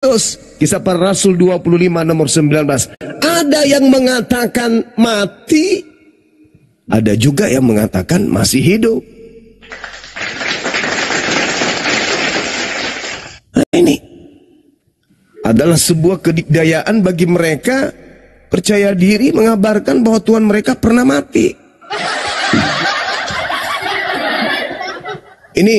Kisah Para Rasul 25 nomor 19. Ada yang mengatakan mati, ada juga yang mengatakan masih hidup. Nah, ini adalah sebuah kedikdayaan bagi mereka percaya diri mengabarkan bahwa Tuhan mereka pernah mati. Ini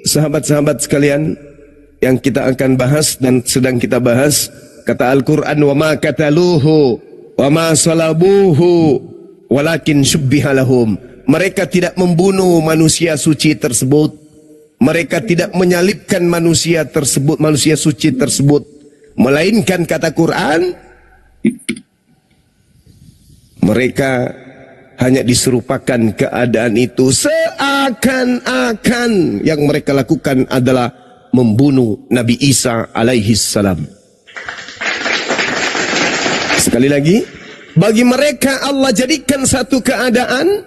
sahabat-sahabat sekalian yang kita akan bahas dan sedang kita bahas. Kata Al-Quran, wa ma kataluhu wa ma salabuhu walakin syubbiha lahum. Mereka tidak membunuh manusia suci tersebut. Mereka tidak menyalibkan manusia tersebut, manusia suci tersebut. Melainkan kata Quran, mereka hanya diserupakan keadaan itu seakan-akan yang mereka lakukan adalah membunuh Nabi Isa alaihi salam. Sekali lagi, bagi mereka Allah jadikan satu keadaan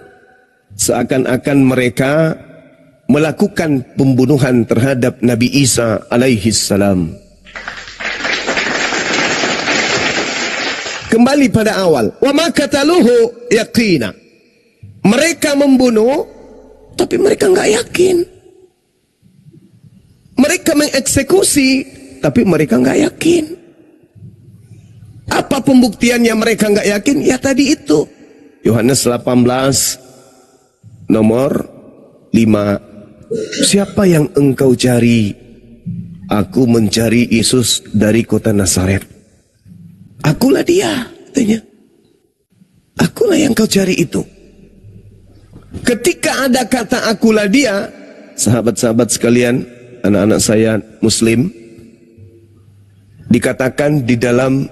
seakan-akan mereka melakukan pembunuhan terhadap Nabi Isa alaihi salam. Kembali pada awal, wa ma qataluhu yaqina. Mereka membunuh tapi mereka nggak yakin. Mereka mengeksekusi tapi mereka nggak yakin. Apa pembuktiannya mereka nggak yakin? Ya tadi itu, Yohanes 18 nomor 5. Siapa yang engkau cari? Aku mencari Yesus dari kota Nazaret. Akulah dia, katanya. Akulah yang kau cari itu. Ketika ada kata akulah dia, sahabat-sahabat sekalian, anak-anak saya Muslim, dikatakan di dalam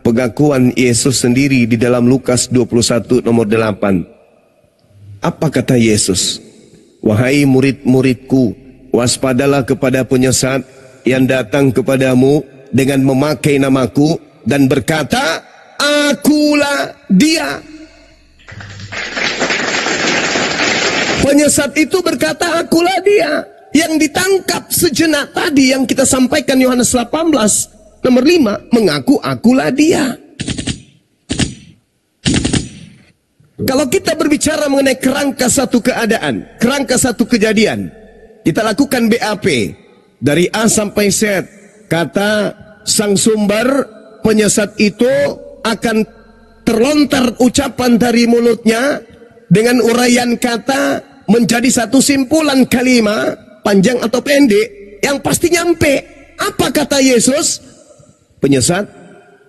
pengakuan Yesus sendiri di dalam Lukas 21 nomor 8. Apa kata Yesus? Wahai murid-muridku, waspadalah kepada penyesat yang datang kepadamu dengan memakai namaku dan berkata, akulah dia. Penyesat itu berkata, akulah dia. Yang ditangkap sejenak tadi yang kita sampaikan Yohanes 18 nomor 5, mengaku akulah dia. Kalau kita berbicara mengenai kerangka satu keadaan, kerangka satu kejadian, kita lakukan BAP dari A sampai Z. Kata sang sumber, penyesat itu akan terlontar ucapan dari mulutnya dengan uraian kata menjadi satu simpulan kalimat, panjang atau pendek, yang pasti nyampe. Apa kata Yesus? Penyesat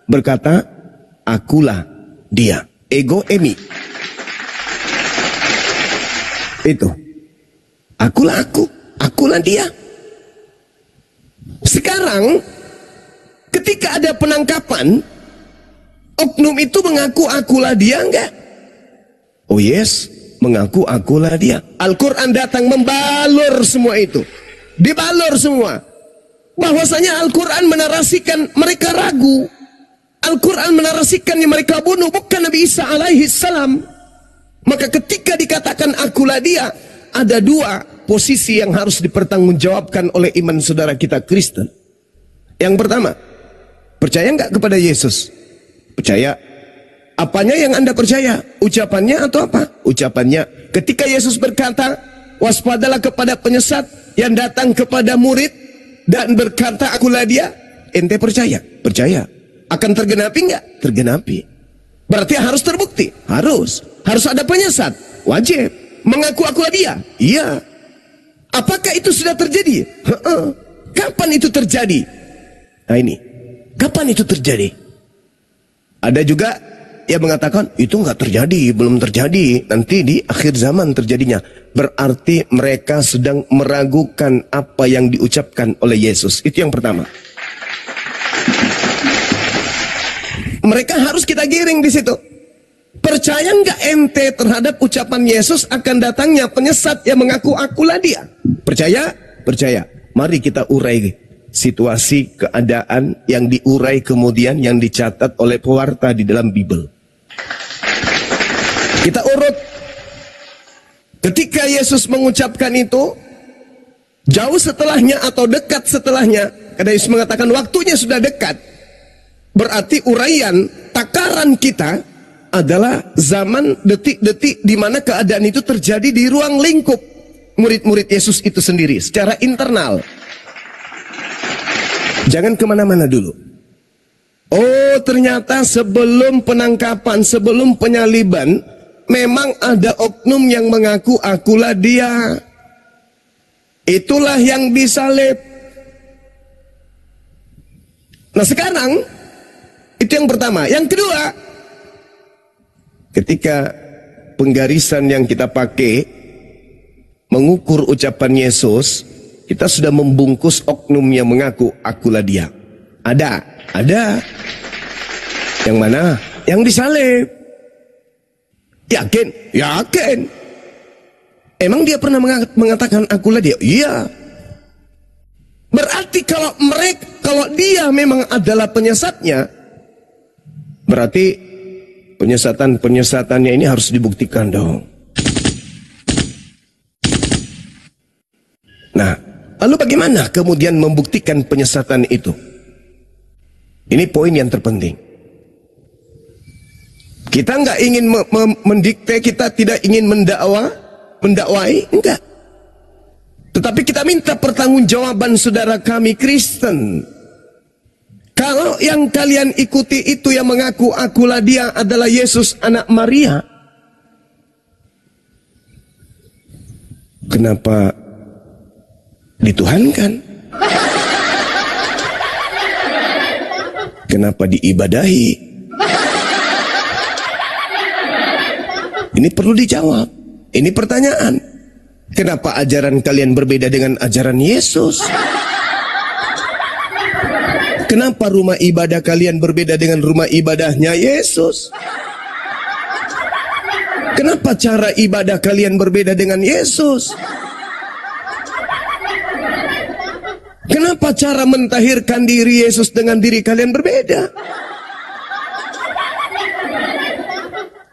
berkata, akulah dia. Ego emi. Itu. Akulah aku. Akulah dia. Sekarang, ketika ada penangkapan, oknum itu mengaku akulah dia enggak? Oh yes, mengaku akulah dia. Al-Quran datang membalur semua itu. Dibalur semua. Bahwasanya Al-Quran menarasikan mereka ragu. Al-Quran menarasikan yang mereka bunuh bukan Nabi Isa alaihi salam. Maka ketika dikatakan akulah dia, ada dua posisi yang harus dipertanggungjawabkan oleh iman saudara kita Kristen. Yang pertama, percaya enggak kepada Yesus? Percaya. Apanya yang Anda percaya? Ucapannya atau apa? Ucapannya. Ketika Yesus berkata, waspadalah kepada penyesat yang datang kepada murid dan berkata akulah dia, ente percaya? Percaya. Akan tergenapi enggak? Tergenapi. Berarti harus terbukti? Harus. Harus ada penyesat? Wajib. Mengaku akulah dia? Iya. Apakah itu sudah terjadi? Kapan itu terjadi? Nah ini, kapan itu terjadi? Ada juga yang mengatakan itu enggak terjadi, belum terjadi, nanti di akhir zaman terjadinya. Berarti mereka sedang meragukan apa yang diucapkan oleh Yesus. Itu yang pertama. Mereka harus kita giring di situ. Percaya enggak ente terhadap ucapan Yesus akan datangnya penyesat yang mengaku akulah dia? Percaya? Percaya. Mari kita urai situasi keadaan yang diurai kemudian yang dicatat oleh pewarta di dalam Bible. Kita urut. Ketika Yesus mengucapkan itu, jauh setelahnya atau dekat setelahnya, Karena Yesus mengatakan waktunya sudah dekat. Berarti uraian takaran kita adalah zaman detik-detik di mana keadaan itu terjadi di ruang lingkup murid-murid Yesus itu sendiri secara internal. Jangan kemana-mana dulu. Oh, ternyata sebelum penangkapan, sebelum penyaliban, memang ada oknum yang mengaku akulah dia. Itulah yang disalib. Nah sekarang, itu yang pertama. Yang kedua, ketika penggarisan yang kita pakai mengukur ucapan Yesus, kita sudah membungkus oknum yang mengaku akulah dia. Ada. Yang mana? Yang disalib. Yakin. Emang dia pernah mengatakan akulah dia? Iya. Berarti kalau dia memang adalah penyesatnya, berarti penyesatannya ini harus dibuktikan dong. Nah, lalu bagaimana kemudian membuktikan penyesatan itu? Ini poin yang terpenting. Kita nggak ingin mendikte, kita tidak ingin mendakwai, enggak. Tetapi kita minta pertanggungjawaban saudara kami Kristen. Kalau yang kalian ikuti itu yang mengaku akulah dia adalah Yesus anak Maria, kenapa dituhankan? Kenapa diibadahi? Ini perlu dijawab. Ini pertanyaan. Kenapa ajaran kalian berbeda dengan ajaran Yesus? Kenapa rumah ibadah kalian berbeda dengan rumah ibadahnya Yesus? Kenapa cara ibadah kalian berbeda dengan Yesus? Kenapa cara mentahirkan diri Yesus dengan diri kalian berbeda?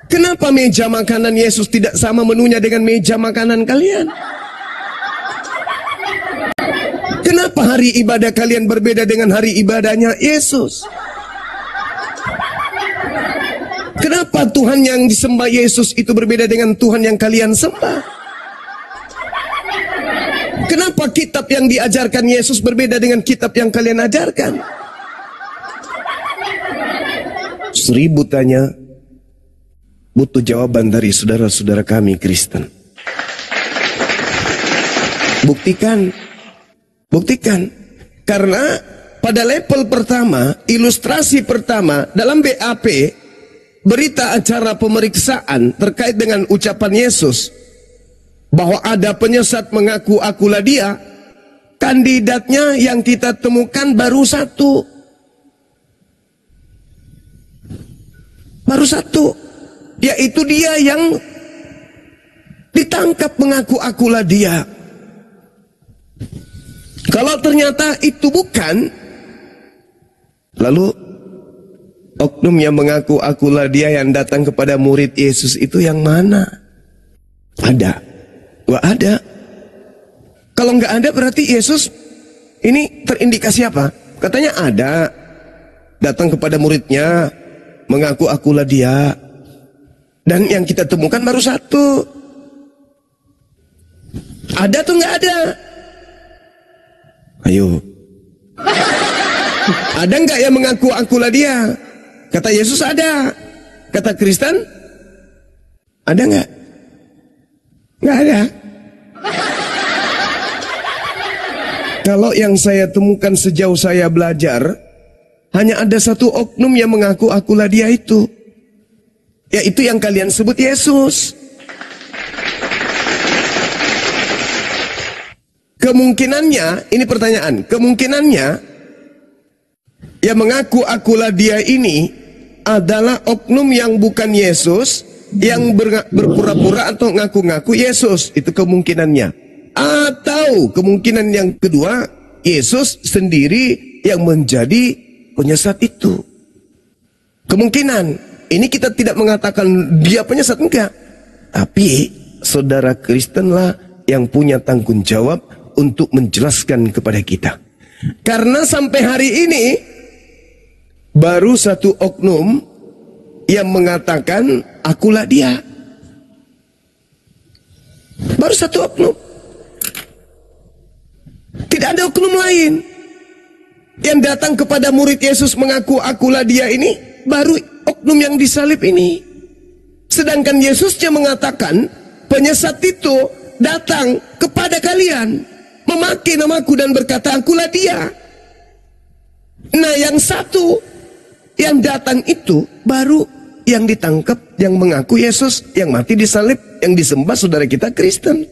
Kenapa meja makanan Yesus tidak sama menunya dengan meja makanan kalian? Kenapa hari ibadah kalian berbeda dengan hari ibadahnya Yesus? Kenapa Tuhan yang disembah Yesus itu berbeda dengan Tuhan yang kalian sembah? Kenapa kitab yang diajarkan Yesus berbeda dengan kitab yang kalian ajarkan? 1000 tanya, butuh jawaban dari saudara-saudara kami Kristen. Buktikan. Karena pada level pertama, ilustrasi pertama dalam BAP, berita acara pemeriksaan terkait dengan ucapan Yesus bahwa ada penyesat mengaku akulah dia, kandidatnya yang kita temukan baru satu, yaitu dia yang ditangkap mengaku akulah dia. Kalau ternyata itu bukan, lalu oknum yang mengaku akulah dia yang datang kepada murid Yesus itu yang mana? Ada? Nggak ada. Kalau nggak ada berarti Yesus ini terindikasi apa? Katanya ada, datang kepada muridnya mengaku akulah dia, dan yang kita temukan baru satu. Ada tuh nggak ada? Ayo, ada nggak yang mengaku akulah dia? Kata Yesus ada. Kata Kristen ada nggak? Nggak ada. Kalau yang saya temukan sejauh saya belajar, hanya ada satu oknum yang mengaku akulah dia itu, yaitu yang kalian sebut Yesus. Kemungkinannya, ini pertanyaan, kemungkinannya yang mengaku akulah dia ini adalah oknum yang bukan Yesus, yang berpura-pura atau ngaku-ngaku Yesus. Itu kemungkinannya. Atau kemungkinan yang kedua, Yesus sendiri yang menjadi penyesat itu. Kemungkinan ini kita tidak mengatakan dia penyesat, enggak. Tapi saudara Kristenlah yang punya tanggung jawab untuk menjelaskan kepada kita. Karena sampai hari ini baru satu oknum yang mengatakan akulah dia. Baru satu oknum. Tidak ada oknum lain yang datang kepada murid Yesus mengaku akulah dia ini. Baru oknum yang disalib ini. Sedangkan Yesusnya mengatakan penyesat itu datang kepada kalian memakai namaku dan berkata akulah dia. Nah, yang satu yang datang itu baru yang ditangkap, yang mengaku Yesus, yang mati disalib, yang disembah saudara kita Kristen.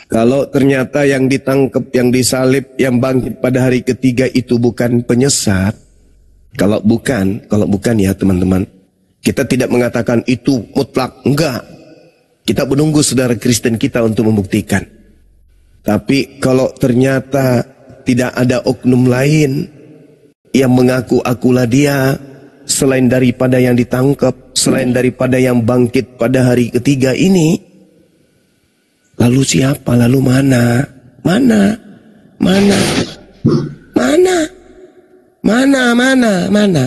Kalau ternyata yang ditangkap, yang disalib, yang bangkit pada hari ketiga itu bukan penyesat, kalau bukan ya teman-teman, kita tidak mengatakan itu mutlak, enggak. Kita menunggu saudara Kristen kita untuk membuktikan. Tapi kalau ternyata tidak ada oknum lain yang mengaku akulah dia, selain daripada yang ditangkap, selain daripada yang bangkit pada hari ketiga ini, lalu siapa? Lalu mana? Mana? Mana? Mana? Mana? Mana? Mana?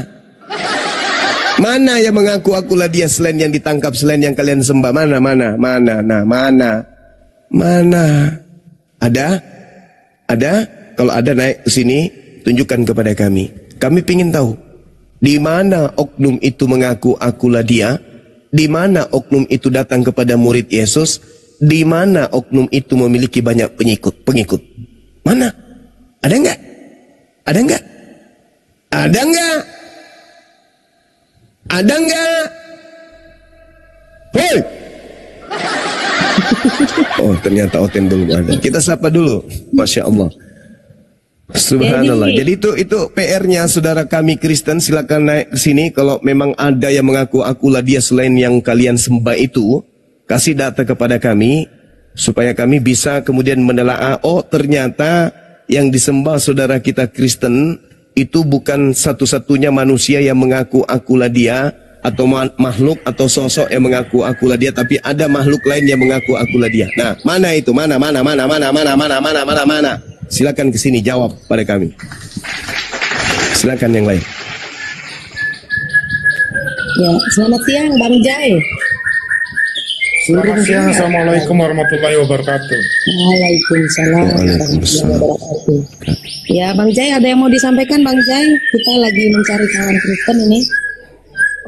Mana yang mengaku akulah dia selain yang ditangkap, selain yang kalian sembah? Mana? Mana? Mana? Nah, mana? Mana? Ada? Ada? Kalau ada naik ke sini, tunjukkan kepada kami. Kami ingin tahu di mana oknum itu mengaku akulah dia, di mana oknum itu datang kepada murid Yesus, di mana oknum itu memiliki banyak pengikut. Mana? Ada enggak? Ada enggak? Ada enggak? Ada enggak? Hei! Oh, ternyata Oten belum ada. Kita sapa dulu. Masya Allah. Subhanallah. Jadi itu PR-nya saudara kami Kristen, silakan naik ke sini. Kalau memang ada yang mengaku akulah dia selain yang kalian sembah itu, kasih data kepada kami supaya kami bisa kemudian menelaah. Oh, ternyata yang disembah saudara kita Kristen itu bukan satu-satunya manusia yang mengaku akulah dia, atau makhluk atau sosok yang mengaku akulah dia, tapi ada makhluk lain yang mengaku akulah dia. Nah, mana itu? Mana? Silakan ke sini jawab pada kami. Silakan yang lain. Ya, selamat siang Bang Jai. Selamat siang, Assalamualaikum warahmatullahi wabarakatuh. Waalaikumsalam warahmatullahi wabarakatuh. Ya, Bang Jai, ada yang mau disampaikan Bang Jai? Kita lagi mencari kawan Kristen ini.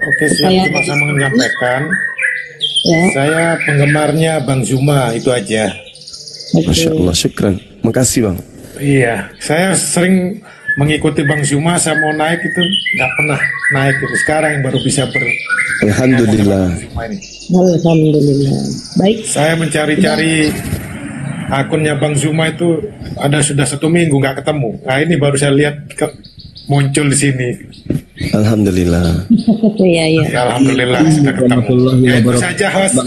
Oke, siap, sama-sama menyampaikan. Ya. Saya penggemarnya Bang Zuma, itu aja. Masya Allah, syukran. Makasih Bang. Iya, saya sering mengikuti Bang Zuma, saya mau naik itu nggak pernah naik itu. Sekarang yang baru bisa Alhamdulillah. Alhamdulillah. Baik. Saya mencari-cari akunnya Bang Zuma itu sudah 1 minggu nggak ketemu. Nah ini baru saya lihat muncul di sini. Alhamdulillah. Iya, iya. Ya, alhamdulillah sudah ketemu. Ya, itu saja host.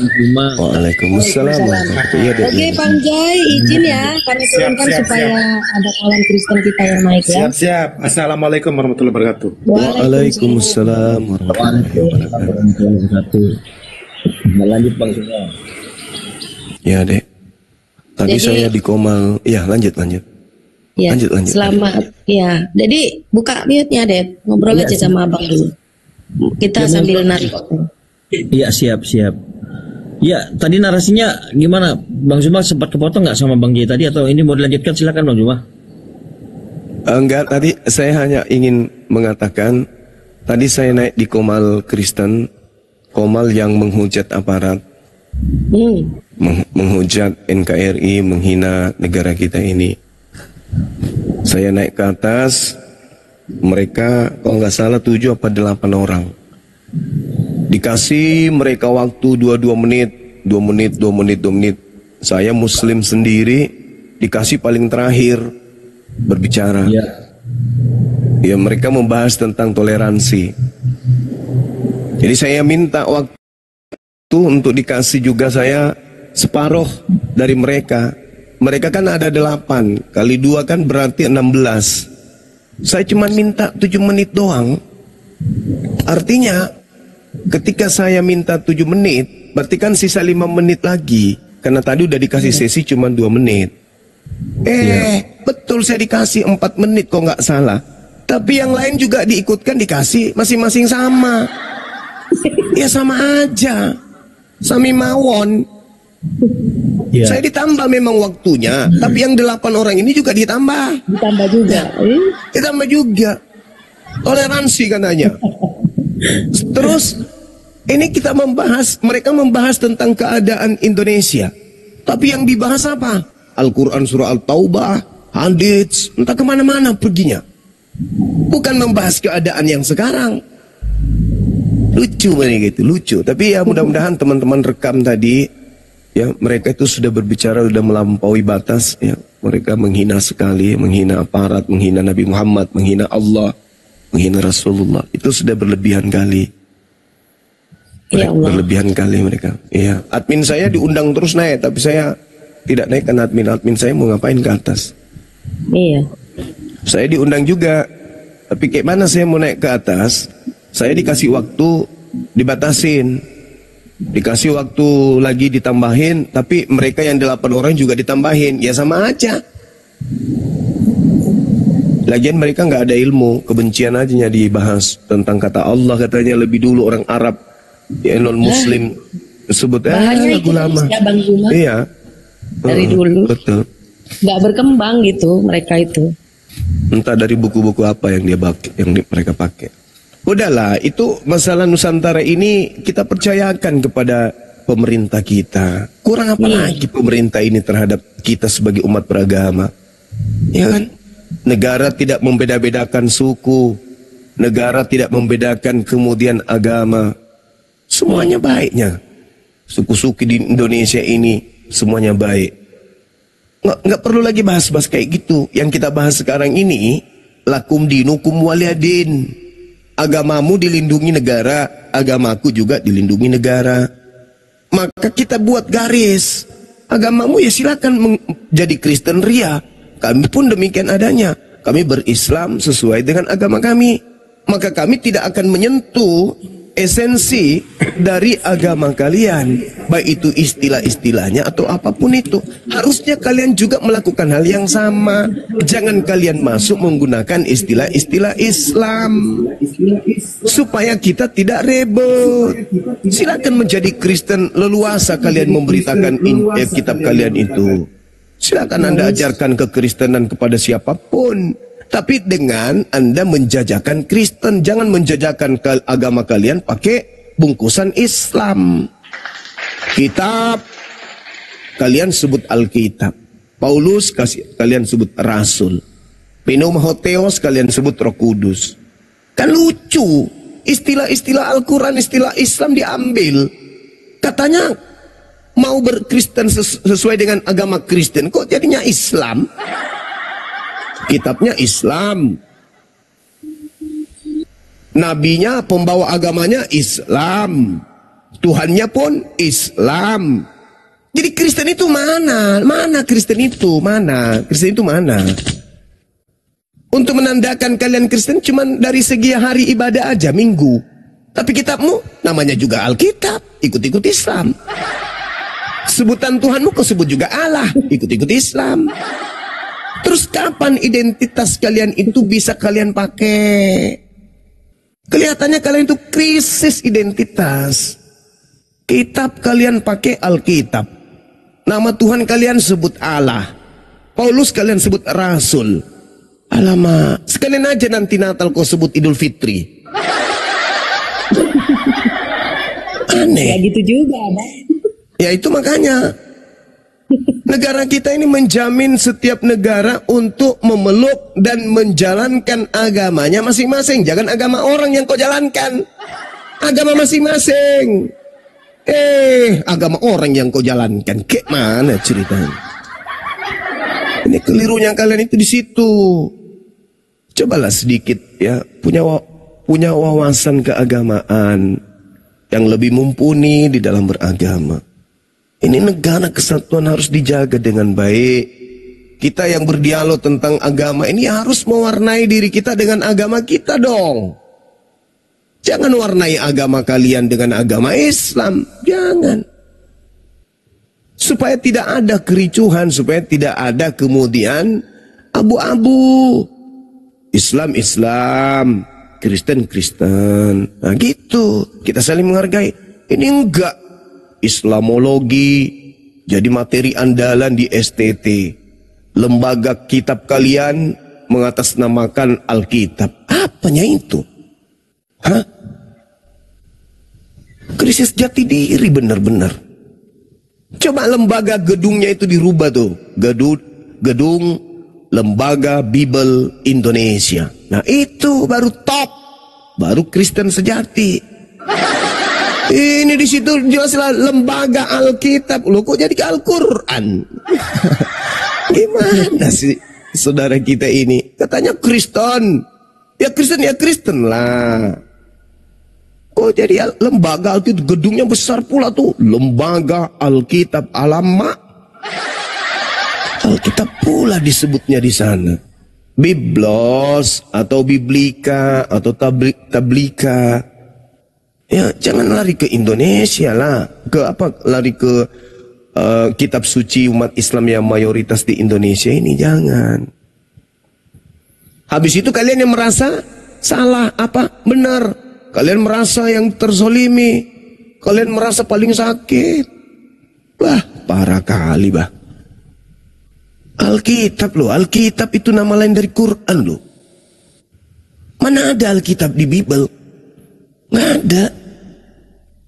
Waalaikumsalam. Oke, Bang Jai, izin ya kami turunkan supaya ada kawan Kristen kita yang naik ya. Siap-siap. Assalamualaikum warahmatullahi wabarakatuh. Waalaikumsalam warahmatullahi wabarakatuh. Lanjut Bang Zuma. Ya Dek. Tadi saya di Komal. Ya lanjut. Ya, lanjut. Selamat. Ya, jadi buka mute-nya, Dep. Ngobrol aja sama Abang dulu. Kita sambil narik. Iya, siap. Ya, tadi narasinya gimana? Bang Zuma sempat kepotong nggak sama Bang Jai tadi, atau ini mau dilanjutkan? Silakan Bang Zuma. Enggak, tadi saya hanya ingin mengatakan, tadi saya naik di Komal Kristen, Komal yang menghujat aparat, menghujat NKRI, menghina negara kita ini. Saya naik ke atas, mereka kalau nggak salah 7 apa 8 orang. Dikasih mereka waktu 2 menit. Saya Muslim sendiri dikasih paling terakhir berbicara. Ya, mereka membahas tentang toleransi. Jadi saya minta waktu untuk dikasih juga saya separuh dari mereka. Mereka kan ada 8 kali 2 kan berarti 16. Saya cuma minta 7 menit doang. Artinya ketika saya minta 7 menit, berarti kan sisa 5 menit lagi. karena tadi udah dikasih sesi cuma 2 menit. Betul saya dikasih 4 menit kok nggak salah. Tapi yang lain juga diikutkan dikasih masing-masing sama. Ya sama aja. Sami mawon. Ya. Saya ditambah memang waktunya, tapi yang 8 orang ini juga ditambah. Ditambah juga. Ditambah juga. Toleransi katanya. Terus ini kita membahas, mereka membahas tentang keadaan Indonesia. Tapi yang dibahas apa? Al-Quran surah Al-Taubah, hadits, entah kemana-mana perginya. Bukan membahas keadaan yang sekarang. Lucu banget gitu, lucu. Tapi ya mudah-mudahan teman-teman rekam tadi, ya mereka itu sudah berbicara, sudah melampaui batas. Ya, mereka menghina sekali, menghina aparat, menghina Nabi Muhammad, menghina Allah, menghina Rasulullah. Itu sudah berlebihan kali. Ya Allah. Berlebihan kali mereka. Iya, admin saya diundang terus naik, tapi saya tidak naik karena admin saya mau ngapain ke atas. Iya. Saya diundang juga, tapi kayak mana saya mau naik ke atas? Saya dikasih waktu dibatasin, dikasih waktu lagi ditambahin, tapi mereka yang 8 orang juga ditambahin, ya sama aja. Lagian mereka nggak ada ilmu, kebencian aja yang dibahas tentang kata Allah, katanya lebih dulu orang Arab, ya non Muslim sebut lagu lama. Ya Bang Zuma. Iya. Dari dulu. Betul. Nggak berkembang gitu mereka itu. Entah dari buku-buku apa yang mereka pakai. Udahlah, itu masalah Nusantara ini kita percayakan kepada pemerintah kita. Kurang apa lagi pemerintah ini terhadap kita sebagai umat beragama? Ya kan? Negara tidak membeda-bedakan suku, negara tidak membedakan kemudian agama. Semuanya baiknya. Suku-suku di Indonesia ini semuanya baik. Nggak perlu lagi bahas-bahas kayak gitu. Yang kita bahas sekarang ini, lakum dinukum waliyadin. Agamamu dilindungi negara, agamaku juga dilindungi negara. Maka kita buat garis. Agamamu ya silakan menjadi Kristen ria. Kami pun demikian adanya. Kami berislam sesuai dengan agama kami. Maka kami tidak akan menyentuh esensi dari agama kalian, baik itu istilah-istilahnya atau apapun itu. Harusnya kalian juga melakukan hal yang sama. Jangan kalian masuk menggunakan istilah-istilah Islam supaya kita tidak rebel. Silakan menjadi Kristen leluasa kalian memberitakan kitab kalian itu. Silakan Anda ajarkan kekristenan kepada siapapun. Tapi dengan Anda menjajakan Kristen, jangan menjajakan agama kalian pakai bungkusan Islam. Kitab, kalian sebut Alkitab. Paulus kalian sebut Rasul. Pneumahotheos kalian sebut Roh Kudus. Kan lucu, istilah-istilah Al-Quran, istilah Islam diambil. Katanya mau berkristen sesuai dengan agama Kristen, kok jadinya Islam? Kitabnya Islam, nabinya pembawa agamanya Islam, Tuhannya pun Islam. Jadi Kristen itu mana? Mana Kristen itu? Mana? Kristen itu mana? Untuk menandakan kalian Kristen cuma dari segi hari ibadah aja, minggu. Tapi kitabmu namanya juga Alkitab, ikut-ikut Islam. Sebutan Tuhanmu kau sebut juga Allah, ikut-ikut Islam. Terus kapan identitas kalian itu bisa kalian pakai? Kelihatannya kalian itu krisis identitas. Kitab kalian pakai Alkitab. Nama Tuhan kalian sebut Allah. Paulus kalian sebut Rasul. Alamak, sekalian aja nanti Natal kau sebut Idul Fitri. Aneh. Ya gitu juga, Bang. Ya itu makanya. Negara kita ini menjamin setiap negara untuk memeluk dan menjalankan agamanya masing-masing. Jangan agama orang yang kau jalankan. Agama masing-masing. Agama orang yang kau jalankan. Kayak mana ceritanya? Ini kelirunya kalian itu di situ. Cobalah sedikit ya punya wawasan keagamaan yang lebih mumpuni di dalam beragama. Ini negara kesatuan harus dijaga dengan baik. Kita yang berdialog tentang agama ini harus mewarnai diri kita dengan agama kita dong. Jangan warnai agama kalian dengan agama Islam. Jangan. Supaya tidak ada kericuhan, supaya tidak ada kemudian abu-abu. Islam, Kristen. Nah gitu, kita saling menghargai. Ini enggak. Islamologi jadi materi andalan di STT. Lembaga kitab kalian mengatasnamakan Alkitab. Apanya itu? Hah? Krisis jati diri benar-benar. Coba lembaga gedungnya itu dirubah tuh. Gedung Lembaga Bible Indonesia. Nah itu baru top. Baru Kristen sejati. Ini di situ jelaslah lembaga Alkitab. Loh kok jadi Al-Quran? Gimana sih saudara kita ini? Katanya Kristen. Ya Kristen lah. Oh jadi lembaga Alkitab, gedungnya besar pula tuh. Lembaga Alkitab Alamak. Alkitab pula disebutnya di sana. Biblos atau Biblika atau Tablika. Ya jangan lari ke Indonesia lah. Lari ke kitab suci umat Islam yang mayoritas di Indonesia ini, jangan. Habis itu kalian yang merasa salah benar. Kalian merasa yang terzolimi. Kalian merasa paling sakit. Wah, parah kali bah. Alkitab loh. Alkitab itu nama lain dari Quran loh. Mana ada Alkitab di Bible? Nggak ada.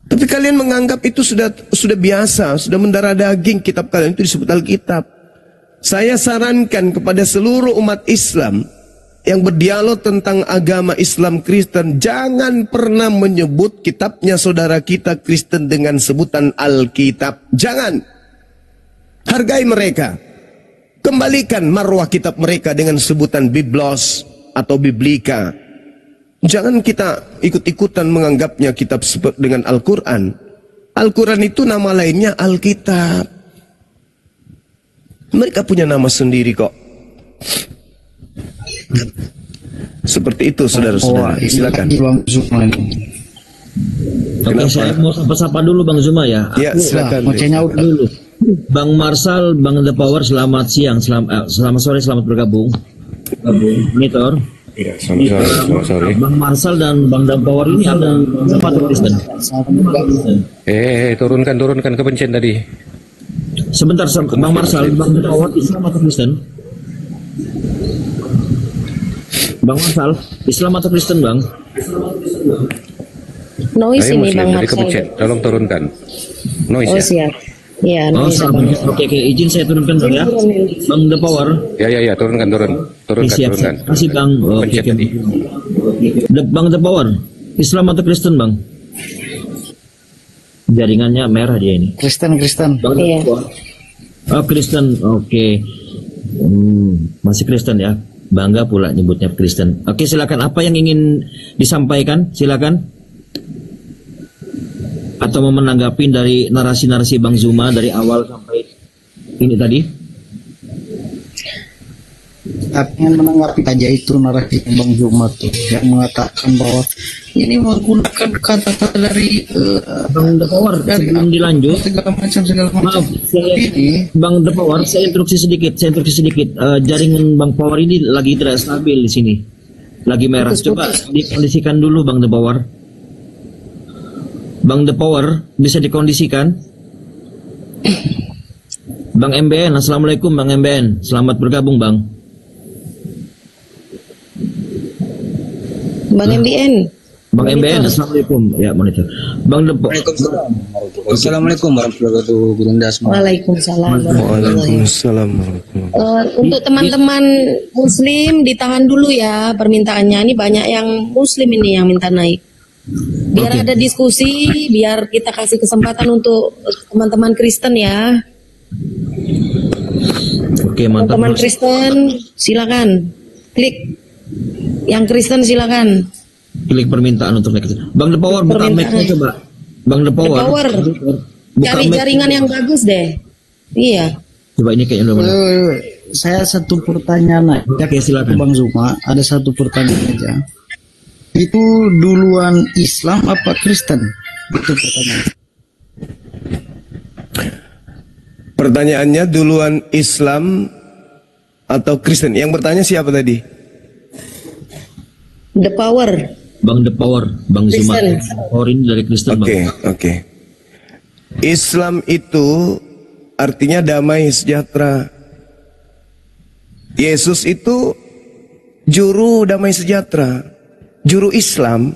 Tapi kalian menganggap itu sudah biasa. Sudah mendarah daging, kitab kalian itu disebut Alkitab. Saya sarankan kepada seluruh umat Islam yang berdialog tentang agama Islam Kristen, jangan pernah menyebut kitabnya saudara kita Kristen dengan sebutan Alkitab. Jangan. Hargai mereka. Kembalikan marwah kitab mereka dengan sebutan Biblos atau Biblika. Jangan kita ikut-ikutan menganggapnya kitab dengan Al-Quran. Al-Quran itu nama lainnya Alkitab. Mereka punya nama sendiri kok. Seperti itu saudara-saudara. Silakan. Oke, saya mau sapa dulu Bang Zuma ya. Ya, silakan. Mau nyaut dulu. Bang Marsal, Bang The Power, selamat siang, selamat sore, selamat bergabung. Monitor. Iya, selamat sore. Bang Marsal dan Bang The Power ini ada apa tuh Kristen? Turunkan kebencian tadi. Sebentar, Bang Marsal, Bang The Power Islam atau Kristen? Bang Marsal, Islam atau Kristen, Bang? Noise ini Bang Marsal. Tolong turunkan. Noise ya. Siap. Iya, noise. Oke, izin saya turunkan Bang ya. Bang The Power. Ya, turunkan. Siap. Kasih Bang. Oke. Bang The Power, Islam atau Kristen, Bang? Jaringannya merah dia ini. Kristen. Bang The Power. Oh, Kristen. Oke. Masih Kristen ya. Bangga pula nyebutnya Kristen. Oke, silakan. Apa yang ingin disampaikan? Silakan. Atau mau menanggapi dari narasi-narasi Bang Zuma dari awal sampai ini tadi? Ingin menanggapi aja itu narasi Bang Zuma tuh yang mengatakan bahwa ini menggunakan kata-kata dari Bang The Power. Sebelum dilanjut, segala macam. Maaf, Bang The Power, saya instruksi sedikit. Jaringan Bang Power ini lagi tidak stabil di sini, lagi merah. Coba dikondisikan dulu Bang The Power. Bang The Power bisa dikondisikan. Bang MBN, assalamualaikum Bang MBN, selamat bergabung Bang. Bang MBN. Bang MBN, assalamualaikum. Ya, monitor. Bang The Power. Assalamualaikum warahmatullahi wabarakatuh. Gurunda semua. Waalaikumsalam. Waalaikumsalam. Untuk teman-teman Muslim ditahan dulu ya permintaannya. Ini banyak yang Muslim ini yang minta naik. Biar ada diskusi, biar kita kasih kesempatan untuk teman-teman Kristen ya. Oke, mantap. Teman Kristen silakan klik. Yang Kristen silakan. Klik permintaan untuk naik. Bang The Power buka mic-nya coba. Bang The Power. Cari jaringan yang bagus deh. Iya. Coba ini kayaknya udah. Saya satu pertanyaan aja. Oke, silakan. Bang Zuma, ada satu pertanyaan aja. Itu duluan Islam apa Kristen? Itu pertanyaan. Pertanyaannya duluan Islam atau Kristen? Yang bertanya siapa tadi? The Power. Bang The Power, Bang Zuma. Kristen. Power ini dari Kristen, Oke, Bang. oke. Islam itu artinya damai sejahtera. Yesus itu juru damai sejahtera, juru Islam.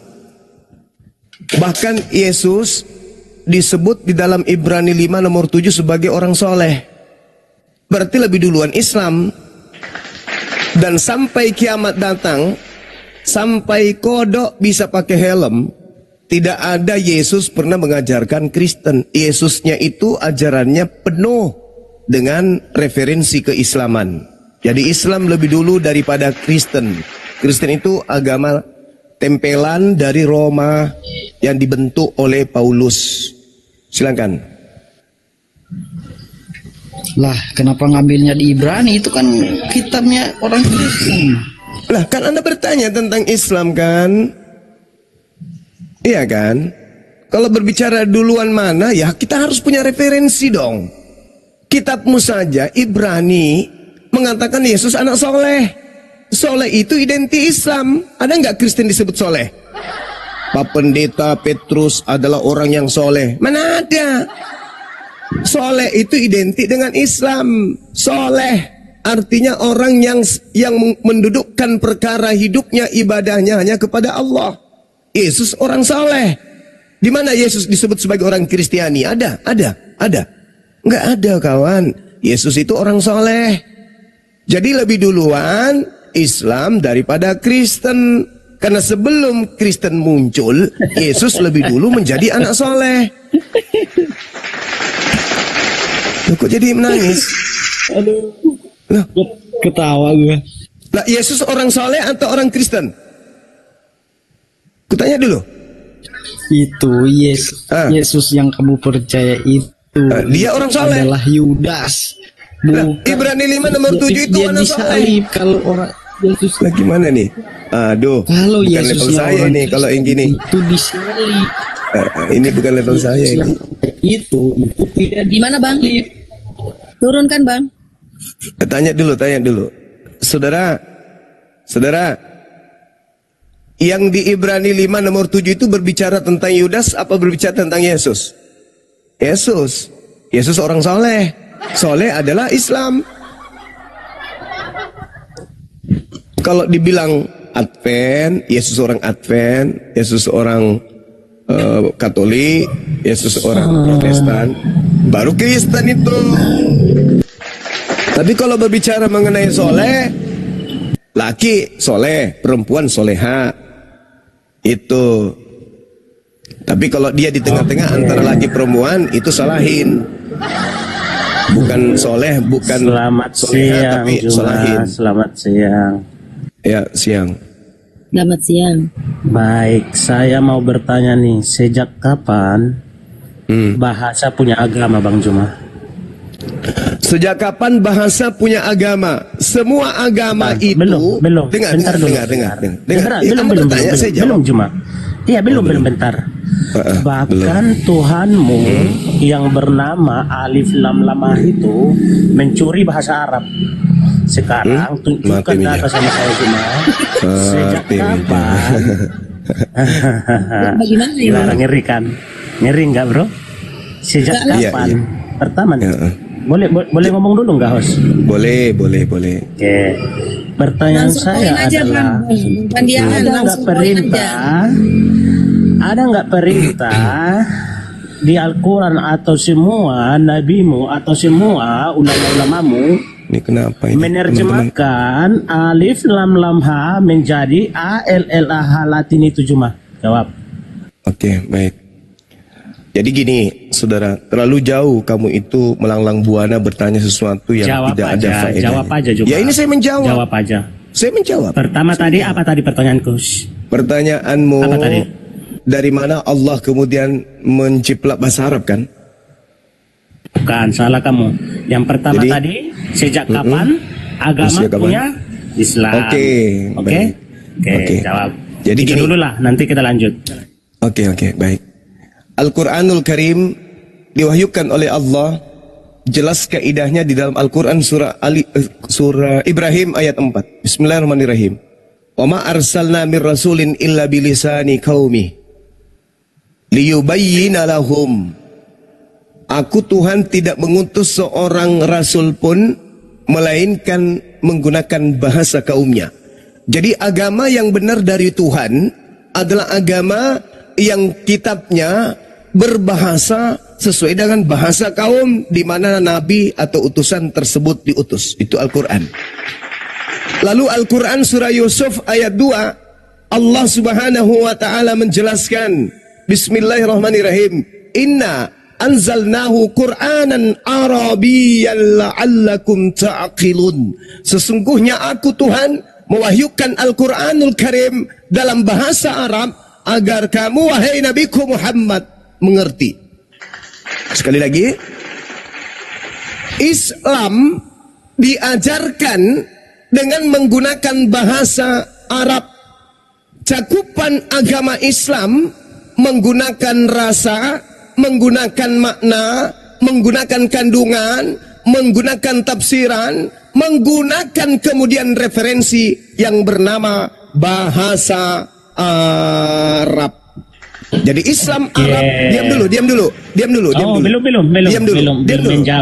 Bahkan Yesus disebut di dalam Ibrani 5 nomor 7 sebagai orang soleh. Berarti lebih duluan Islam. Dan sampai kiamat datang, sampai kodok bisa pakai helm, tidak ada Yesus pernah mengajarkan Kristen. Yesusnya itu ajarannya penuh dengan referensi keislaman. Jadi Islam lebih dulu daripada Kristen. Kristen itu agama tempelan dari Roma yang dibentuk oleh Paulus. Silakan. Lah, kenapa ngambilnya di Ibrani? Itu kan kitabnya orang Kristen. Lah, kan Anda bertanya tentang Islam kan? Iya kan? Kalau berbicara duluan mana, ya kita harus punya referensi dong. Kitabmu saja, Ibrani, mengatakan Yesus anak soleh. Soleh itu identik Islam. Ada nggak Kristen disebut soleh? Pak Pendeta Petrus adalah orang yang soleh. Mana ada? Soleh itu identik dengan Islam. Soleh artinya orang yang mendudukkan perkara hidupnya, ibadahnya hanya kepada Allah. Yesus orang soleh. Di mana Yesus disebut sebagai orang Kristiani? Ada. Nggak ada, kawan. Yesus itu orang soleh. Jadi lebih duluan Islam daripada Kristen. Karena sebelum Kristen muncul, Yesus lebih dulu menjadi anak soleh. Loh, kok jadi menangis? Aduh, Loh, ketawa gue. lah Yesus orang soleh atau orang Kristen? Kutanya dulu. Itu Yesus yang kamu percaya itu. Dia orang soleh. Adalah Yudas. Nah, Ibrani 5 nomor 7 itu dia anak soleh. kalau orang Yesus Lah gimana nih? Aduh, kalau bukan Yesus level saya nih kalau yang gini. itu disalib. Ini bukan level saya ini. Itu tidak Di mana, Bang? Turunkan, Bang. Tanya dulu. Saudara, yang di Ibrani 5 nomor 7 itu berbicara tentang Yudas apa berbicara tentang Yesus? Yesus orang soleh. Soleh adalah Islam. Kalau dibilang Advent, Yesus orang Advent, Yesus orang Katolik, Yesus orang Protestan, baru Kristen itu. Tapi kalau berbicara mengenai soleh, laki soleh, perempuan soleha, itu. Tapi kalau dia di tengah-tengah antara laki perempuan, itu salahin. Bukan soleh, bukan Selamat soleha, siang, tapi solahin. Selamat siang. Ya, siang. Selamat siang. Baik, saya mau bertanya nih, sejak kapan bahasa punya agama, Bang Juma? Sejak kapan bahasa punya agama? Semua agama itu belum. Dengar. Belum, Saya jawab. belum Juma. Iya, belum bentar. Bahkan Tuhanmu yang bernama Alif Lam Lamah itu mencuri bahasa Arab. Sekarang tunjukkan data sama saya Juma. Sejak kapan? Bagaimana ya? Gimana, ngeri kan? Ngeri nggak, bro? Sejak kapan? Iya. Pertama nih. Boleh ngomong dulu nggak, Hos? Boleh. Oke. Pertanyaan Langsung saya poin aja, adalah, Bang. Dia ada nggak perintah di Al-Quran atau semua nabimu atau semua ulama-ulamamu Ini kenapa ini? menerjemahkan alif lam lam ha menjadi a l l a h latin itu Juma? Jawab. Oke, baik. Jadi gini, saudara, terlalu jauh kamu itu melanglang buana bertanya sesuatu yang Jawab tidak ada aja, faedahnya. jawab aja Juma. Ya ini saya menjawab. Jawab aja. Saya menjawab. Pertama tadi apa tadi pertanyaanku? Pertanyaanmu, Apa tadi? dari mana Allah kemudian menciplak bahasa Arab kan? Bukan, salah kamu. Yang pertama Jadi, tadi, sejak kapan agama Sejak kapan? punya Islam? Oke, baik. Oke. Jawab. Jadi Itu gini. dulu lah, nanti kita lanjut. Oke, baik. Al-Quranul Karim diwahyukan oleh Allah jelas kaidahnya di dalam Al-Quran surah Ibrahim ayat 4. Bismillahirrahmanirrahim. Wa ma arsalna mir rasulin illa bilisani qaumi liyubayyina lahum. Aku Tuhan tidak mengutus seorang rasul pun melainkan menggunakan bahasa kaumnya. Jadi agama yang benar dari Tuhan adalah agama yang kitabnya berbahasa sesuai dengan bahasa kaum di mana nabi atau utusan tersebut diutus. Itu Al-Quran. Lalu Al-Quran surah Yusuf ayat 2, Allah subhanahu wa ta'ala menjelaskan, Bismillahirrahmanirrahim, Inna anzalnahu Qur'anan Arabiyyan la'allakum ta'qilun. Sesungguhnya aku Tuhan mewahyukan Al-Quranul Karim dalam bahasa Arab agar kamu wahai Nabiku Muhammad mengerti. Sekali lagi, Islam diajarkan dengan menggunakan bahasa Arab. Cakupan agama Islam menggunakan rasa, menggunakan makna, menggunakan kandungan, menggunakan tafsiran, menggunakan kemudian referensi yang bernama bahasa Arab. Jadi Islam Arab, diam dulu.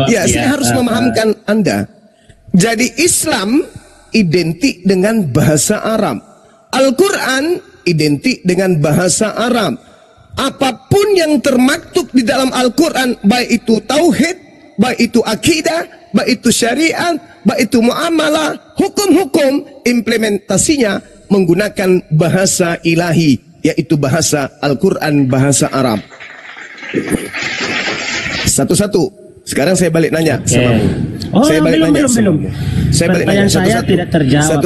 Ya, saya harus memahamkan Anda. Jadi Islam identik dengan bahasa Arab. Al-Quran identik dengan bahasa Arab. Apapun yang termaktub di dalam Al-Quran, baik itu tauhid, baik itu akidah, baik itu syariat, baik itu muamalah, hukum-hukum, implementasinya menggunakan bahasa ilahi, yaitu bahasa Al-Quran, bahasa Arab. Satu-satu. Sekarang saya balik nanya samamu. Saya balik nanya samamu. Saya balik nanya saya tidak terjawab.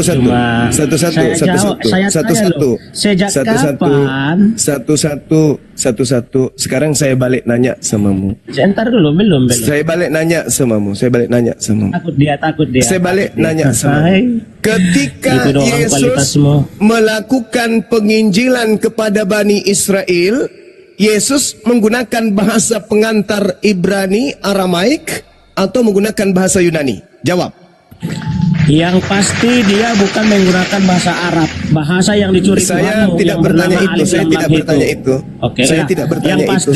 Satu-satu. Sekarang saya balik nanya samamu. Sebentar dulu, belum. Saya balik nanya samamu. Takut dia. Saya balik nanya samamu. Ketika Yesus melakukan penginjilan kepada Bani Israel, Yesus menggunakan bahasa pengantar Ibrani, Aramaik, atau menggunakan bahasa Yunani? Jawab. Yang pasti dia bukan menggunakan bahasa Arab, bahasa yang dicuri Saya Tuhanmu, tidak bertanya itu. Saya tidak bertanya itu. Saya tidak bertanya itu.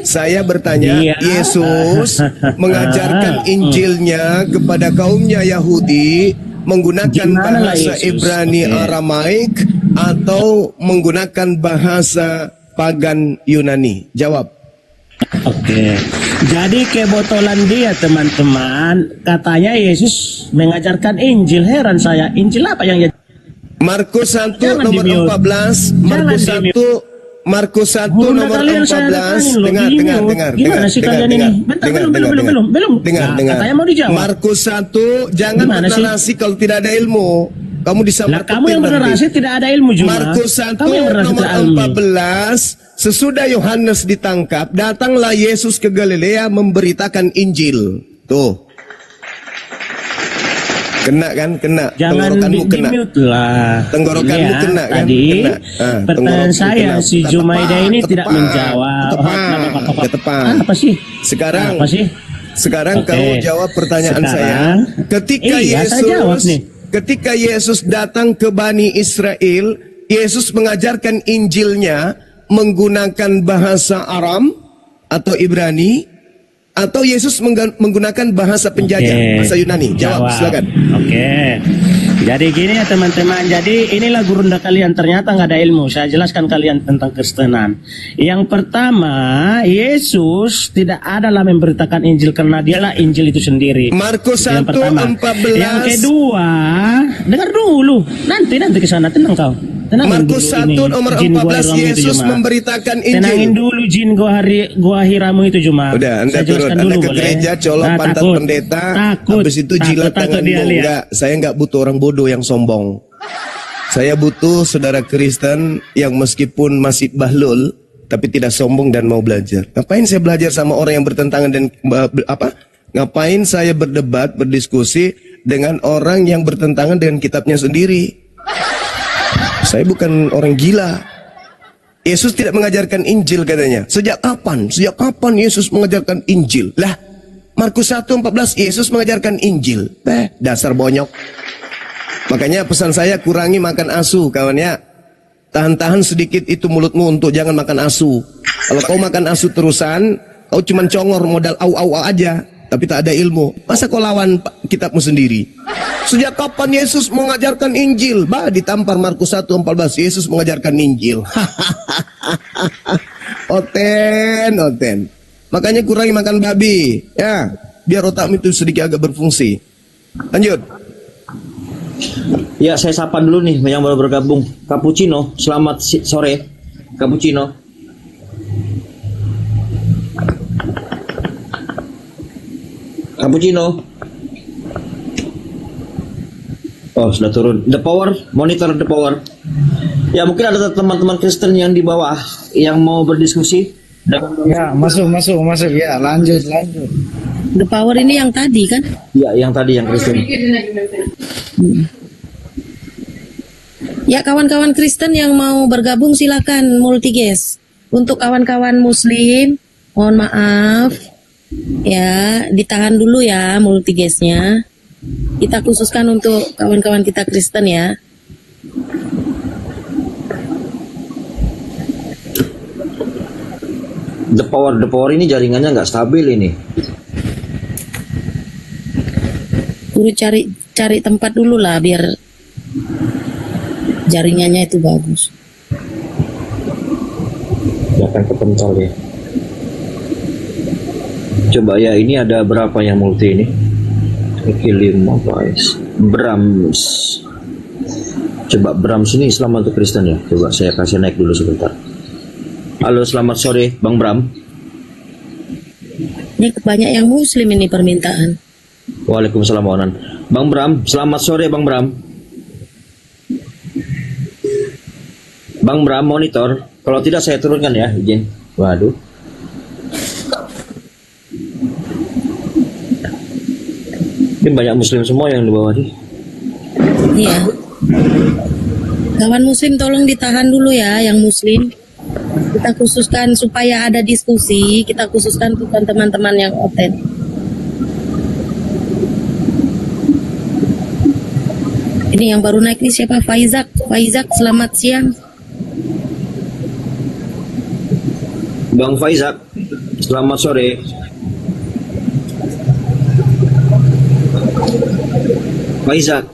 Saya bertanya, Yesus mengajarkan Injilnya kepada kaumnya Yahudi menggunakan bahasa Ibrani, Aramaik, atau menggunakan bahasa pagan Yunani? Jawab. Oke. Jadi kebotolan dia, teman-teman. Katanya Yesus mengajarkan Injil. Heran saya. Injil apa yang Markus 1 nomor 14. Markus 1 nomor 14. Dengar. Gimana sih kalian ini? Bentar, belum. Katanya mau dijawab. Markus 1, jangan bernarasi kalau tidak ada ilmu. Kamu disampaikan. Kamu yang bernarasi tidak ada ilmu juga. Markus 1 nomor 14. Sesudah Yohanes ditangkap, datanglah Yesus ke Galilea memberitakan Injil. Tuh. Kena kan? Kena. Tenggorokanmu kena. Tenggorokanmu kena kan? Tadi pertanyaan saya si Jumaida ini tidak menjawab. Tepat. Apa sih? Sekarang kamu jawab pertanyaan saya. Ketika Yesus datang ke Bani Israel, Yesus mengajarkan Injilnya menggunakan bahasa Aram atau Ibrani, atau Yesus menggunakan bahasa penjajah, bahasa Yunani? Jawab, silakan. Oke. Jadi gini ya teman-teman, jadi inilah gurunda kalian, ternyata nggak ada ilmu. Saya jelaskan kalian tentang Kristenan. Yang pertama, Yesus tidak adalah memberitakan Injil karena dialah Injil itu sendiri. Markus 1 14. 14. Yang kedua, dengar dulu. Nanti ke sana, tenang kau. Markus 1 nomor 14, Yesus memberitakan Injil. Tenangin dulu jin gua hiramu itu Juma. Udah, Anda turun, Anda ke gereja, colok pantat pendeta, habis itu jilat tanganmu. Enggak, saya enggak butuh orang bodoh yang sombong. Saya butuh saudara Kristen yang meskipun masih bahlul, tapi tidak sombong dan mau belajar. Ngapain saya belajar sama orang yang bertentangan dan ngapain saya berdebat, berdiskusi dengan orang yang bertentangan dengan kitabnya sendiri? Saya bukan orang gila. Yesus tidak mengajarkan Injil katanya. Sejak kapan? Sejak kapan Yesus mengajarkan Injil? Lah, Markus 1:14 Yesus mengajarkan Injil. Dasar bonyok. Makanya pesan saya kurangi makan asu kawan ya. Tahan-tahan sedikit itu mulutmu untuk jangan makan asu. Kalau kau makan asu terusan, kau cuma congor modal au-au aja, tapi tak ada ilmu. Masa kau lawan kitabmu sendiri? Sejak kapan Yesus mengajarkan Injil? Ditampar Markus 1:14 Yesus mengajarkan Injil. Oten. Makanya kurangi makan babi, ya, biar otakmu itu sedikit agak berfungsi. Lanjut. Ya, saya sapa dulu nih yang baru bergabung. Cappuccino, selamat sore. Cappuccino. Cappuccino. Oh, sudah turun. The Power, monitor The Power. Ya, mungkin ada teman-teman Kristen yang di bawah yang mau berdiskusi. Ya, masuk ya, lanjut. The Power ini yang tadi kan? Ya, yang tadi yang Kristen. Ya, kawan-kawan Kristen yang mau bergabung silakan multigest. Untuk kawan-kawan Muslim, mohon maaf, ya ditahan dulu ya multigestnya. Kita khususkan untuk kawan-kawan kita Kristen ya. The Power ini jaringannya nggak stabil ini. Guru cari tempat dulu lah biar jaringannya itu bagus. Ya kan kepental ya. Coba ya, ini ada berapa yang multi ini? Oke, 5 guys. Brahms. Coba Brahms ini Islam atau Kristen ya? Coba saya kasih naik dulu sebentar. Halo, selamat sore Bang Bram. Ini banyak yang Muslim ini permintaan. Waalaikumsalam warahmatullahi wabarakatuh. Bang Bram, selamat sore Bang Bram. Bang Bram monitor. Kalau tidak saya turunkan ya, izin. Waduh. Ini banyak Muslim semua yang di bawah nih. Iya. Kawan Muslim tolong ditahan dulu ya, yang Muslim. Kita khususkan supaya ada diskusi, kita khususkan bukan teman-teman yang oten. Ini yang baru naik nih siapa? Faizak, selamat siang. Bang Faizak, selamat sore. Faizak.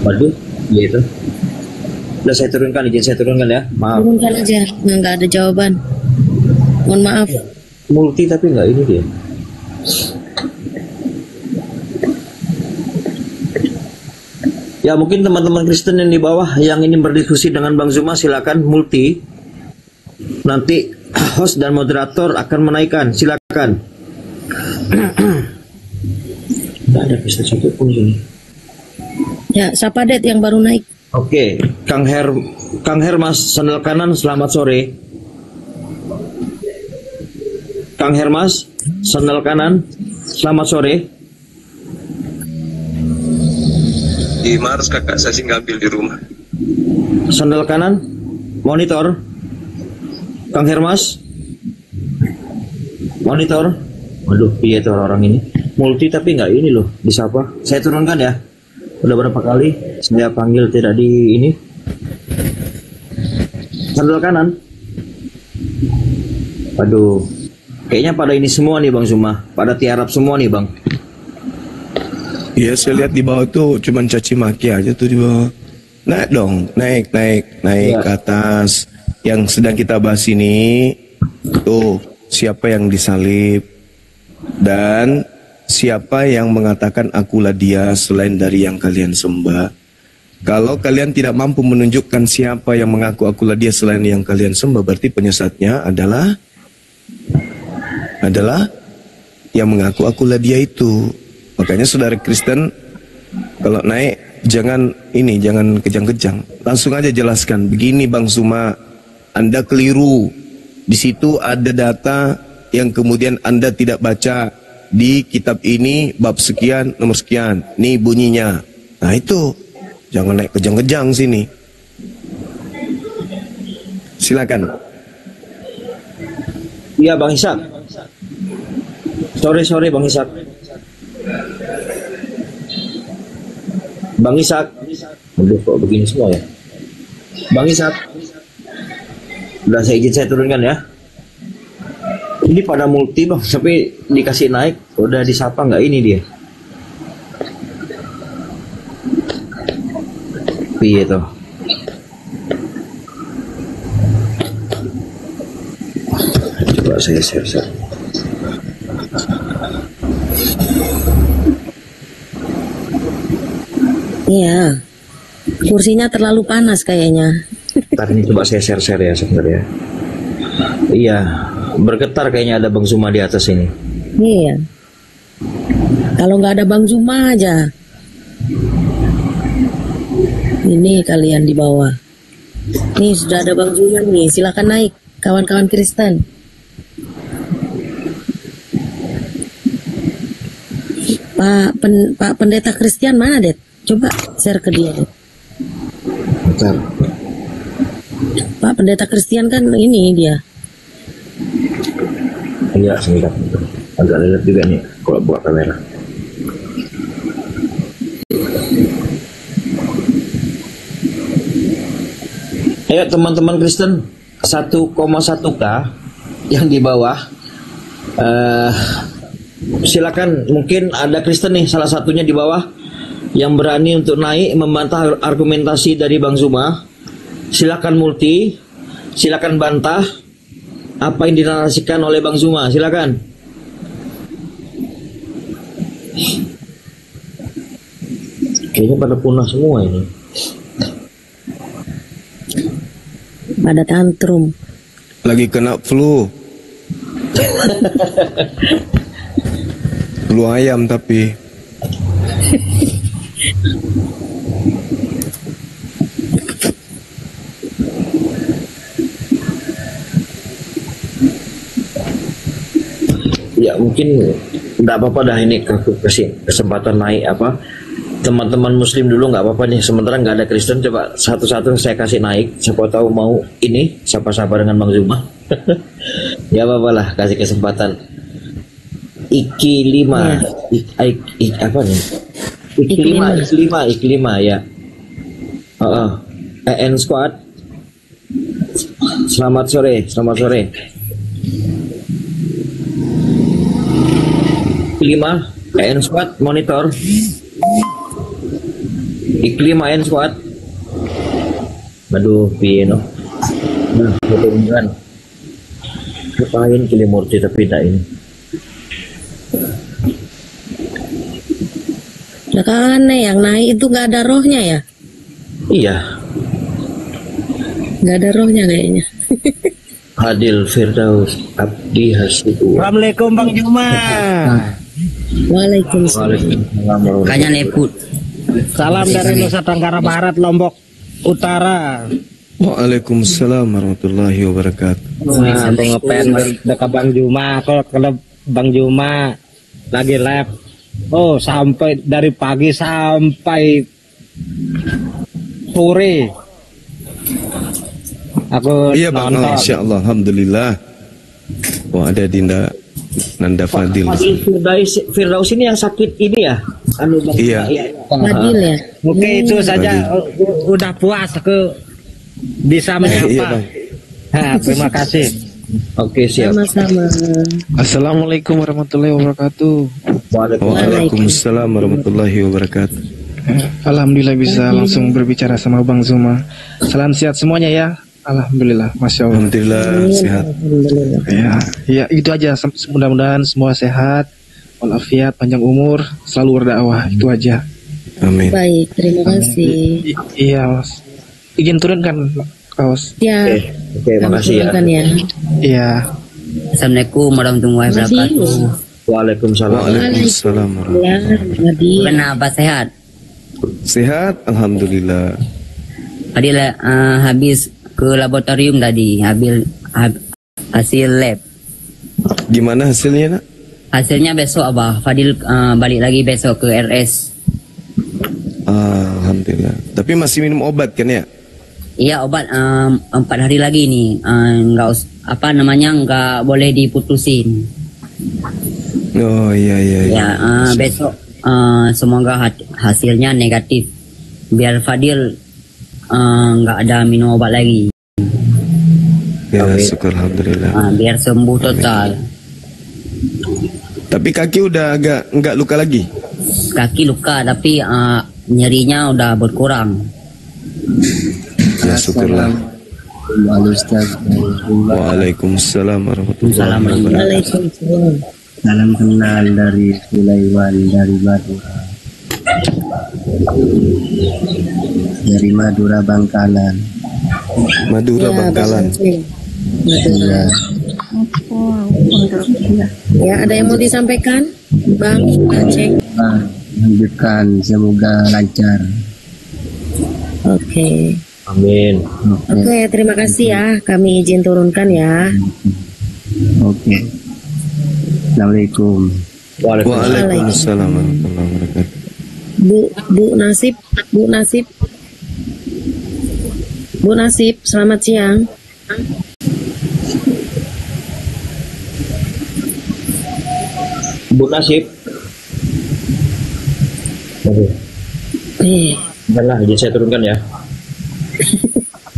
Waduh, gitu. Udah saya turunkan, izin saya turunkan ya. Maaf. Turunkan aja, nggak ada jawaban. Mohon maaf. Multi tapi nggak ini dia. Ya mungkin teman-teman Kristen yang di bawah yang ingin berdiskusi dengan Bang Zuma silakan multi. Nanti host dan moderator akan menaikkan. Silakan. Tidak ada Kristen satu pun sini. Ya, siapa Det yang baru naik? Oke, Kang Hermas sandal kanan, selamat sore. Kang Hermas sandal kanan, selamat sore. Di Mars kakak saya sih ngambil di rumah. Sandal kanan, monitor. Kang Hermas, monitor. Waduh, iya itu orang ini. Multi tapi nggak ini loh, disapa. Saya turunkan ya. Udah berapa kali saya panggil tidak di ini. Sandal kanan. Waduh, kayaknya pada ini semua nih Bang Zuma. Pada tiarap semua nih Bang. Iya, saya lihat di bawah tuh cuman caci maki aja tuh di bawah. Naik dong, naik ya. Ke atas. Yang sedang kita bahas ini tuh siapa yang disalib dan siapa yang mengatakan akulah dia selain dari yang kalian sembah. Kalau kalian tidak mampu menunjukkan siapa yang mengaku akulah dia selain yang kalian sembah, berarti penyesatnya adalah yang mengaku akulah dia itu. Makanya saudara Kristen kalau naik jangan kejang-kejang. Langsung aja jelaskan. Begini Bang Zuma, Anda keliru. Di situ ada data yang kemudian Anda tidak baca. Di kitab ini bab sekian nomor sekian. Nih bunyinya. Nah itu. Jangan naik kejang-kejang sini. Silakan. Iya Bang Ishak. Sore Bang Ishak. Bang Ishak. Aduh, kok begini semua ya? Bang Ishak. Udah saya turunkan ya. Ini pada multi bang, tapi dikasih naik, udah disapa nggak ini dia? Piye toh? Coba saya share. Iya, kursinya terlalu panas kayaknya. Ntar ini coba saya share ya sebentar ya. Iya, bergetar kayaknya ada Bang Zuma di atas ini. Iya. Kalau nggak ada Bang Zuma aja. Ini kalian di bawah. Nih sudah ada Bang Zuma nih, silakan naik kawan-kawan Kristen. Pak Pendeta Christian mana, Det? Coba share ke dia, Det. Bentar. Pak Pendeta Christian kan ini dia. Iya, sebentar. Agak lelet juga nih kalau buat kamera. Ayo teman-teman Kristen, 1,1K yang di bawah. Silakan, mungkin ada Kristen nih salah satunya di bawah yang berani untuk naik membantah argumentasi dari Bang Zuma. Silakan multi, silakan bantah apa yang dinarasikan oleh Bang Zuma. Silakan. Kayaknya pada punah semua ini. Pada tantrum. Lagi kena flu. Flu ayam tapi. Ya mungkin nggak apa-apa dah, ini aku kasih kesempatan naik apa teman-teman Muslim dulu, nggak apa-apa nih, sementara nggak ada Kristen, coba satu-satu saya kasih naik, siapa tahu mau ini sapa-sapa dengan Bang Zuma. Ya apa-apa lah, kasih kesempatan. Iki 5 apa nih? Iki 5 ya. EN Squad. Selamat sore. 5 EN Squad monitor. Iklim EN Squad. Aduh, piye no. Nah, mudah-mudahan ngapain Kilimurti tapi tidak ini. Nah kan yang naik itu nggak ada rohnya ya? Iya. Nggak ada rohnya kayaknya. Adil Firdaus Abdi Hasibu. Assalamualaikum Bang Juma. Waalaikumsalam. Kayaknya neput. Salam dari Nusa Tenggara Barat, Lombok Utara. Waalaikumsalam warahmatullahi wabarakatuh. Nah, ngepen dekat Bang Juma. Kalau Bang Juma lagi live, oh sampai dari pagi sampai sore. Aku Iya Bang, nonton. Insya Allah, alhamdulillah. Wah, ada Dinda Nanda Fadil. Fadil Firdaus ini yang sakit ini ya? Anu Bang. Iya. Fadil ya. Oke, itu saja. Udah puas aku bisa menyapa. Iya, Bang. Nah, terima kasih. Oke, siap. Sama-sama. Assalamualaikum warahmatullahi wabarakatuh. Waalaikumsalam warahmatullahi wabarakatuh. Alhamdulillah bisa langsung berbicara sama Bang Zuma. Salam sehat semuanya ya. Alhamdulillah, masya Allah. Alhamdulillah sehat. Ya itu aja. Mudah-mudahan semua sehat, walafiat, panjang umur, selalu berdakwah. Itu aja. Amin. Baik, terima kasih. Iya, Mas. Izin turunkan kaos. Ya. Oke, makasih ya. Ya. Iya. Assalamualaikum warahmatullahi wabarakatuh. Waalaikumsalam. Waalaikumsalam warahmatullahi wabarakatuh. Benar, apa sehat? Sehat, alhamdulillah. Tadi habis ke laboratorium tadi, hasil lab. Gimana hasilnya, Nak? Hasilnya besok Abah. Fadil balik lagi besok ke RS. Alhamdulillah. Tapi masih minum obat kan ya? Iya, obat 4 hari lagi nih. Nggak boleh diputusin. Oh iya. Ya, besok semoga hasilnya negatif. Biar Fadil nggak ada minum obat lagi. Ya, syukur alhamdulillah. Biar sembuh total. Tapi kaki udah agak nggak luka lagi? Kaki luka tapi nyerinya udah berkurang. Ya syukurlah. Waalaikumsalam warahmatullahi wabarakatuh. Salam kenal dari Sulaiman dari Madura. Dari Madura Bangkalan. Madura Bangkalan. Iya. Ya, ada yang mau disampaikan, Bang Aceh? Lanjutkan, semoga lancar. Oke. Amin. Oke, terima kasih ya. Kami izin turunkan ya. Oke. Assalamualaikum. Waalaikumsalam warahmatullahi wabarakatuh. Bu Nasib, selamat siang. Bu Nasib. Bentar lah, izin saya turunkan ya.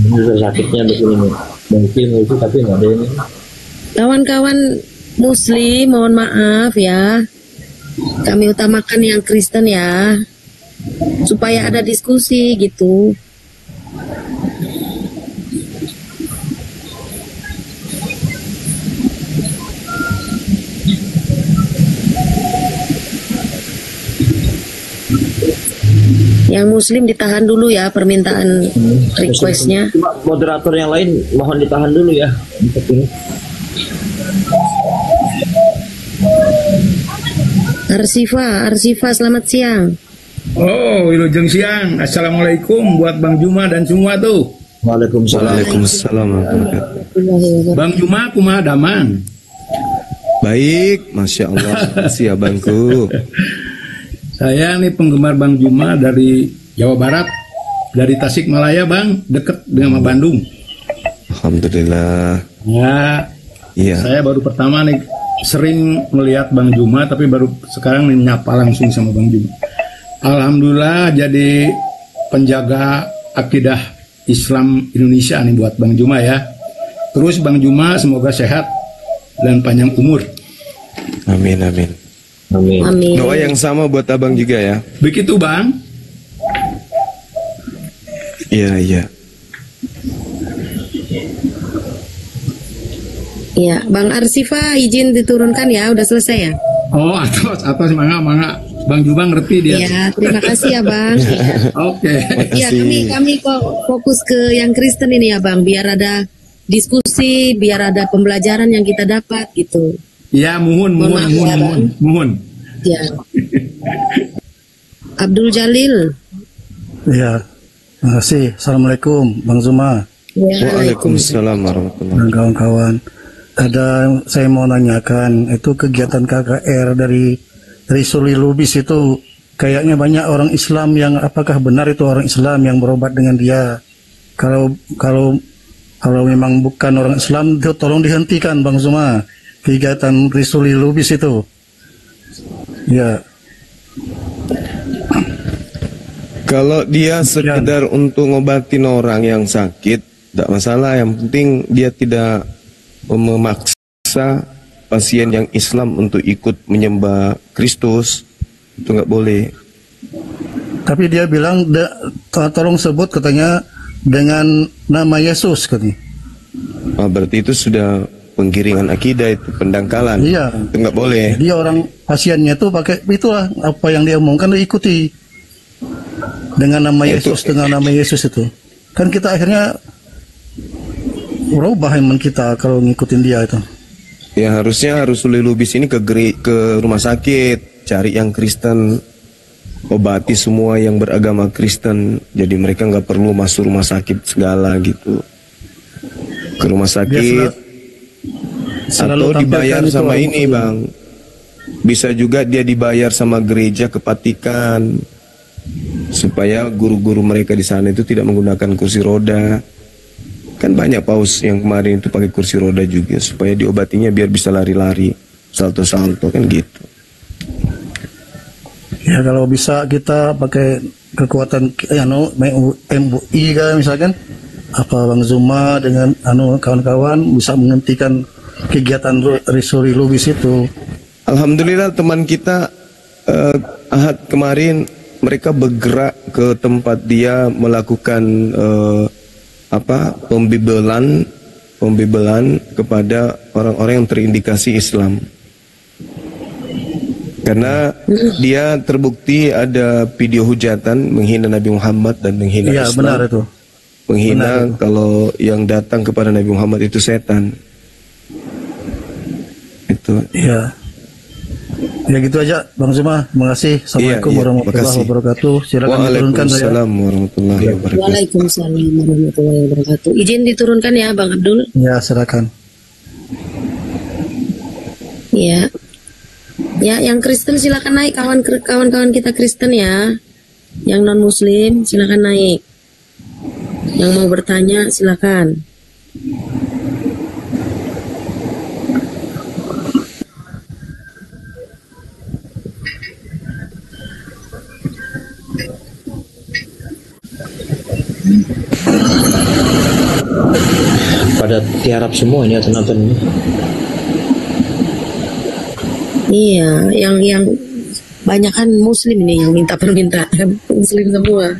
Ini sakitnya begini nih. Mungkin itu tapi nggak ada ini. Kawan-kawan Muslim, mohon maaf ya. Kami utamakan yang Kristen ya. Supaya ada diskusi gitu. Yang Muslim ditahan dulu ya permintaan requestnya. Moderator yang lain mohon ditahan dulu ya untuk ini. Arsifa, selamat siang. Oh, wilujeng siang. Assalamualaikum buat Bang Juma dan semua tuh. Waalaikumsalam. Bang Juma, kumaha damang? Baik, masya Allah. Si abangku. Saya nih penggemar Bang Juma dari Jawa Barat, dari Tasikmalaya Bang, deket dengan Bandung. Alhamdulillah. Ya, iya. Saya baru pertama nih sering melihat Bang Juma, tapi baru sekarang nih nyapa langsung sama Bang Juma. Alhamdulillah jadi penjaga akidah Islam Indonesia nih buat Bang Juma ya. Terus Bang Juma semoga sehat dan panjang umur. Amin. Amin. Doa yang sama buat abang juga ya. Begitu Bang. Iya. Iya, Bang Arsifa izin diturunkan ya, udah selesai ya? Oh, atas mangga. Bang Juma ngerti dia. Iya, terima kasih ya Bang. Oke. Iya, kami kok fokus ke yang Kristen ini ya Bang, biar ada diskusi, biar ada pembelajaran yang kita dapat gitu. Ya, mohon. Ya. Abdul Jalil. Ya, terima kasih. Assalamualaikum, Bang Zuma. Waalaikumsalam warahmatullahi wabarakatuh. Kawan-kawan, saya mau nanyakan, itu kegiatan KKR dari Suli Lubis itu kayaknya banyak orang Islam yang, apakah benar itu orang Islam yang berobat dengan dia? Kalau memang bukan orang Islam, itu tolong dihentikan Bang Zuma, kegiatan Suli Lubis itu. Ya. Kalau dia sekedar untuk ngobatin orang yang sakit, tidak masalah. Yang penting dia tidak memaksa pasien yang Islam untuk ikut menyembah Kristus. Itu nggak boleh. Tapi dia bilang, tolong sebut katanya dengan nama Yesus katanya. Berarti itu sudah penggiringan akidah, itu pendangkalan. Iya. Itu nggak boleh. Dia orang pasiennya tuh pakai itulah, apa yang dia omongkan diikuti dengan nama Yesus, dengan nama Yesus itu. Kan kita akhirnya berubah iman kita kalau ngikutin dia itu. Ya harusnya Suli Lubis ini ke rumah sakit, cari yang Kristen, obati semua yang beragama Kristen. Jadi mereka nggak perlu masuk rumah sakit segala gitu. Ke rumah sakit. Atau dibayar sama ini Bang. Bisa juga dia dibayar sama gereja kepatikan, supaya guru-guru mereka di sana itu tidak menggunakan kursi roda. Kan banyak paus yang kemarin itu pakai kursi roda juga, supaya diobatinya biar bisa lari-lari, salto-salto kan gitu. Ya kalau bisa kita pakai kekuatan MUI kan misalkan apa Bang Zuma dengan kawan-kawan bisa menghentikan kegiatan Rizuli Lubis itu. Alhamdulillah teman kita Ahad kemarin mereka bergerak ke tempat dia melakukan pembebelan kepada orang-orang yang terindikasi Islam. Karena dia terbukti ada video hujatan menghina Nabi Muhammad dan menghina Islam. Benar itu. Menghina kalau yang datang kepada Nabi Muhammad itu setan. Itu. Ya. Ya gitu aja Bang Zuma. Terima kasih. Assalamualaikum warahmatullahi wabarakatuh. Silakan diturunkan saya. Waalaikumsalam warahmatullahi wabarakatuh. Waalaikumsalam warahmatullahi wabarakatuh. Izin diturunkan ya Bang Abdul. Ya silakan. Ya. Ya, yang Kristen silakan naik, kawan-kawan kita Kristen ya. Yang non Muslim silakan naik. Yang mau bertanya silakan. Pada tiarap semua ini atau nonton ini. Iya, yang banyak kan Muslim nih yang minta permintaan, Muslim semua.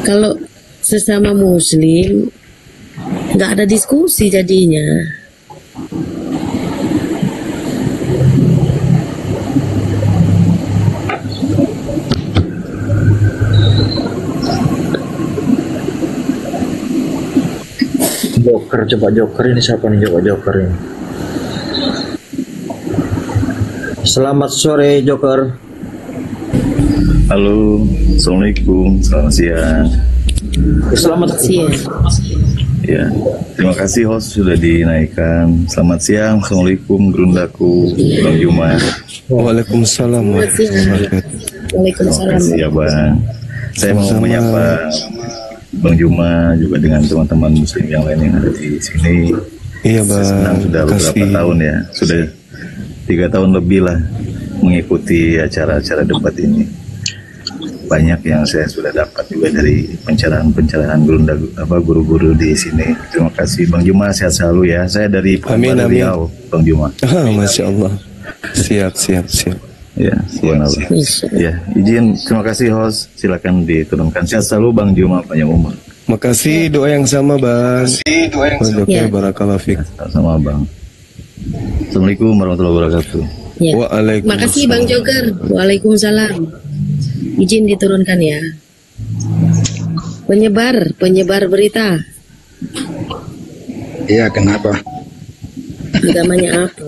Kalau sesama Muslim nggak ada diskusi jadinya. Joker, coba Joker ini siapa nih, coba Joker ini. Selamat sore Joker. Halo, assalamualaikum, selamat siang. Selamat siang. Ya, terima kasih host sudah dinaikkan. Selamat siang, assalamualaikum Grundaku, Bang Juma. Waalaikumsalam warahmatullahi wabarakatuh. Waalaikumsalam. Terima kasih ya Bang. Saya mau menyapa Bang Juma juga dengan teman-teman Muslim yang lain yang ada di sini. Iya Bang. Saya senang sudah beberapa tahun ya, sudah 3 tahun lebih lah mengikuti acara-acara debat ini. Banyak yang saya sudah dapat juga dari pencerahan guru-guru di sini. Terima kasih Bang Juma, sehat selalu ya. Saya dari Riau, Bang Juma. Masya Allah. Siap. Ya, ya, izin, terima kasih host. Silakan diturunkan. Sehat selalu Bang Juma, panjang umur. Makasih doa yang sama Bang. Ya. Barakallahu fiik. Sama Bang. Assalamualaikum warahmatullahi wabarakatuh. Ya. Waalaikumsalam. Makasih Bang Joker. Waalaikumsalam. Izin diturunkan ya. Penyebar berita. Iya, kenapa? Agamanya apa?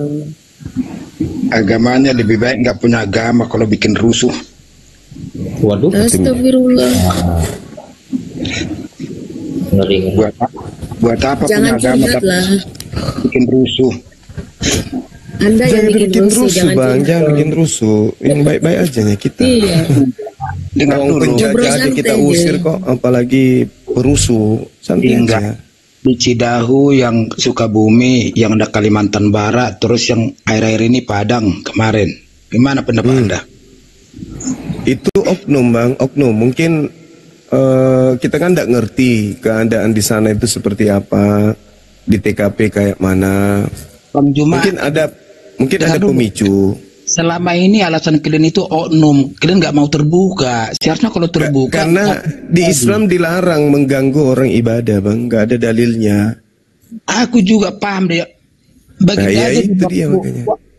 Agamanya lebih baik nggak punya agama kalau bikin rusuh. Waduh. Astagfirullah. Buat apa Jangan punya agama curhat lah. bikin rusuh? Anda yang Jangan bikin rusuh Bang, curhat. jangan bikin rusuh. Yang baik-baik aja ya kita. Iya. Dengar Orang dulu. penjajah aja kita usir kok, apalagi perusuh. Santai aja. Di Cidahu, yang Sukabumi, yang ada Kalimantan Barat, terus yang air-air ini Padang kemarin. Gimana pendapat Anda? Itu oknum Bang, oknum. Mungkin kita kan tidak ngerti keadaan di sana itu seperti apa, di TKP kayak mana. Bang Juma, mungkin ada dulu. pemicu. Selama ini alasan kalian itu oknum, kalian nggak mau terbuka. Seharusnya kalau terbuka. Karena di Islam dilarang mengganggu orang ibadah Bang, nggak ada dalilnya. Aku juga paham deh.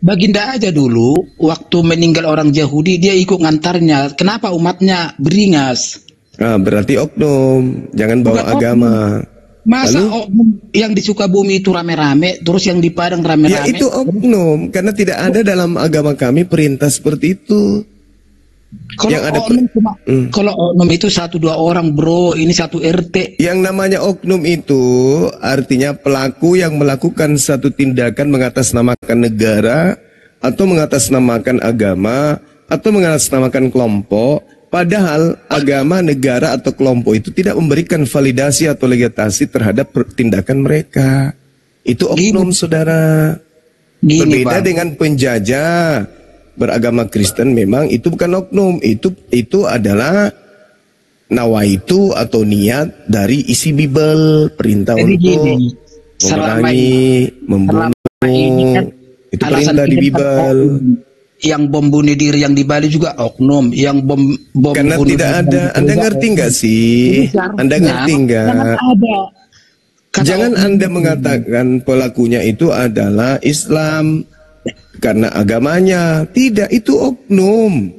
Baginda aja dulu waktu meninggal orang Yahudi dia ikut ngantarnya. Kenapa umatnya beringas? Nah, berarti oknum, jangan bawa Bukan agama. Masa oknum yang di Sukabumi itu rame-rame, terus yang di Padang rame-rame? Ya itu oknum, karena tidak ada dalam agama kami perintah seperti itu. Kalau yang ada oknum kalau oknum itu 1-2 orang bro, ini 1 RT. Yang namanya oknum itu artinya pelaku yang melakukan satu tindakan mengatasnamakan negara atau mengatasnamakan agama atau mengatasnamakan kelompok. Padahal agama, negara atau kelompok itu tidak memberikan validasi atau legitimasi terhadap tindakan mereka. Itu oknum, saudara. Berbeda dengan penjajah beragama Kristen, memang itu bukan oknum, itu adalah nawaitu atau niat dari isi Bible, perintah Jadi untuk gini, memerangi, membunuh. Itu perintah di Bible. Yang bom bunuh diri yang di Bali juga oknum, yang bom Karena bunuh tidak diri ada. Anda ngerti nggak sih? Anda ngerti nggak? ada. Jangan Anda mengatakan pelakunya itu adalah Islam karena agamanya. Tidak, itu oknum.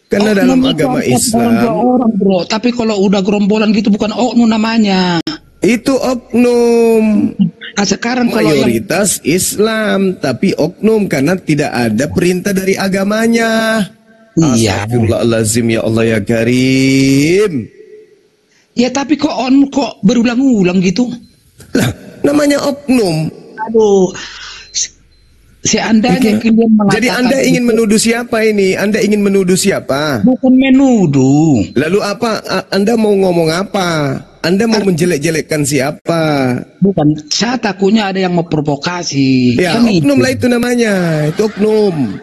Karena dalam agama Islam orang, bro. Tapi kalau udah gerombolan gitu bukan oknum namanya. Itu oknum. Nah, sekarang kalau mayoritas Islam, tapi oknum karena tidak ada perintah dari agamanya. Iya. Astagfirullahaladzim, ya Allah ya Karim. Ya tapi kok berulang-ulang gitu? Lah, namanya oknum. Aduh. Seandainya kalian mengatakan, jadi Anda ingin menuduh siapa ini? Anda ingin menuduh siapa? Bukan menuduh. Lalu apa? Anda mau ngomong apa? Anda mau menjelek-jelekkan siapa? Bukan, saya takutnya ada yang memprovokasi. Ya, kan oknum lah itu namanya. Itu oknum.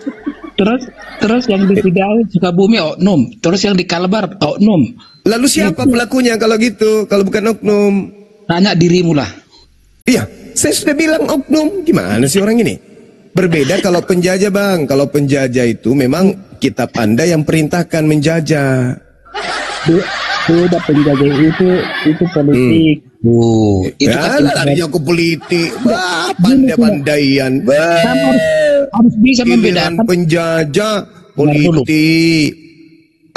Terus yang di Tegal Sukabumi oknum. Terus yang di Kalbar oknum. Lalu siapa pelakunya kalau gitu? Kalau bukan oknum? Tanya dirimu lah. Iya, saya sudah bilang oknum. Gimana sih orang ini? Berbeda kalau penjajah, Bang. Kalau penjajah itu memang kitab Anda yang perintahkan menjajah. Beda penjajah itu politik. Itu ya, larinya ke politik. Pandai-pandaian. Harus bisa membedakan penjajah, politik.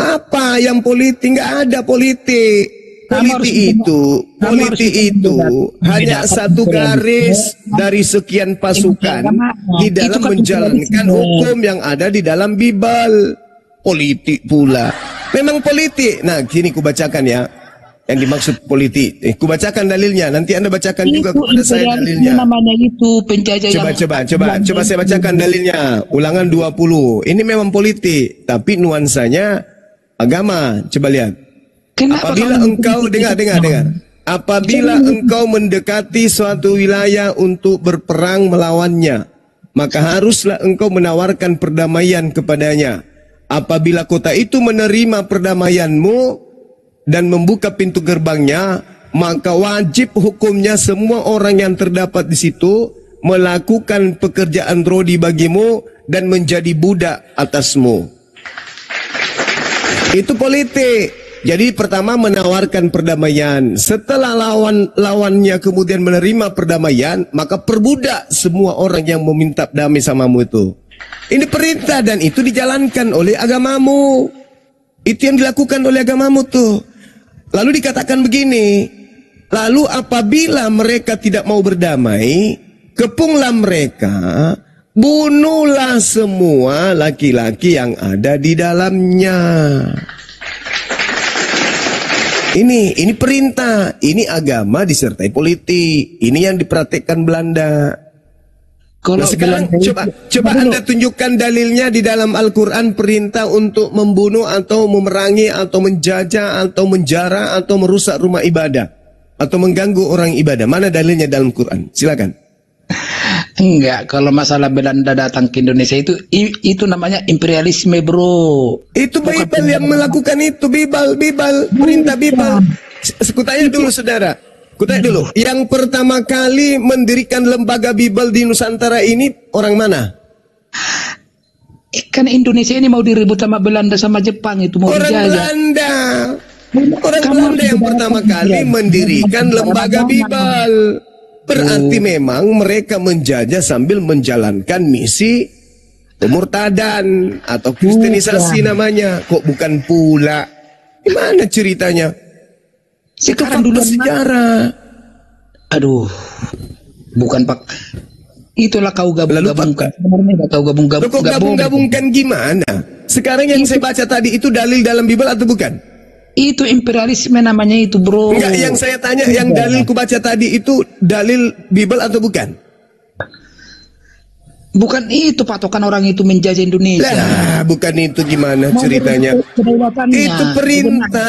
Apa yang politik? Nggak ada politik. Politik itu hanya satu garis dari sekian pasukan di dalam menjalankan hukum yang ada di dalam Bible. Politik pula. Memang politik. Nah, gini kubacakan ya. Yang dimaksud politik. Kubacakan dalilnya. Nanti Anda bacakan juga kepada saya dalilnya. Namanya itu penjajah. Coba saya bacakan dalilnya. Ulangan 20. Ini memang politik, tapi nuansanya agama. Coba lihat. Apabila engkau dengar. Apabila engkau mendekati suatu wilayah untuk berperang melawannya, maka haruslah engkau menawarkan perdamaian kepadanya. Apabila kota itu menerima perdamaianmu dan membuka pintu gerbangnya, maka wajib hukumnya semua orang yang terdapat di situ melakukan pekerjaan rodi bagimu dan menjadi budak atasmu. Itu politik. Jadi pertama menawarkan perdamaian. Setelah lawannya kemudian menerima perdamaian, maka perbudak semua orang yang meminta damai samamu itu. Ini perintah dan itu dijalankan oleh agamamu. Itu yang dilakukan oleh agamamu tuh. Lalu dikatakan begini. Lalu apabila mereka tidak mau berdamai, kepunglah mereka, bunuhlah semua laki-laki yang ada di dalamnya. Ini perintah, ini agama disertai politik. Ini yang dipraktikkan Belanda. Nah, sekarang coba Anda tunjukkan dalilnya di dalam Al-Quran perintah untuk membunuh atau memerangi atau menjajah atau menjara atau merusak rumah ibadah atau mengganggu orang ibadah. Mana dalilnya dalam Quran? Silakan. Enggak, kalau masalah Belanda datang ke Indonesia itu namanya imperialisme, bro. Itu Bible yang melakukan itu, Bible, perintah Bible. Kutanya dulu, saudara. Kutanya dulu. Yang pertama kali mendirikan lembaga Bible di Nusantara ini orang mana? Kan Indonesia ini mau direbut sama Belanda sama Jepang itu mau dijajah. Orang Belanda yang pertama kali mendirikan lembaga Bible. Berarti memang mereka menjajah sambil menjalankan misi pemurtadan atau kristenisasi namanya. Kok bukan pula? Gimana ceritanya? Sekarang dulu sejarah. Aduh, bukan Pak. Itulah kau gabung-gabungkan. Sebenarnya kau gabung-gabungkan. Kok gabung-gabungkan gimana? Sekarang yang saya baca tadi itu dalil dalam Bible atau bukan? Itu imperialisme namanya itu, bro. Enggak, yang saya tanya, yang dalil ku baca tadi itu dalil Bible atau bukan? Bukan itu patokan orang itu menjajah Indonesia. Lah, bukan itu gimana ceritanya?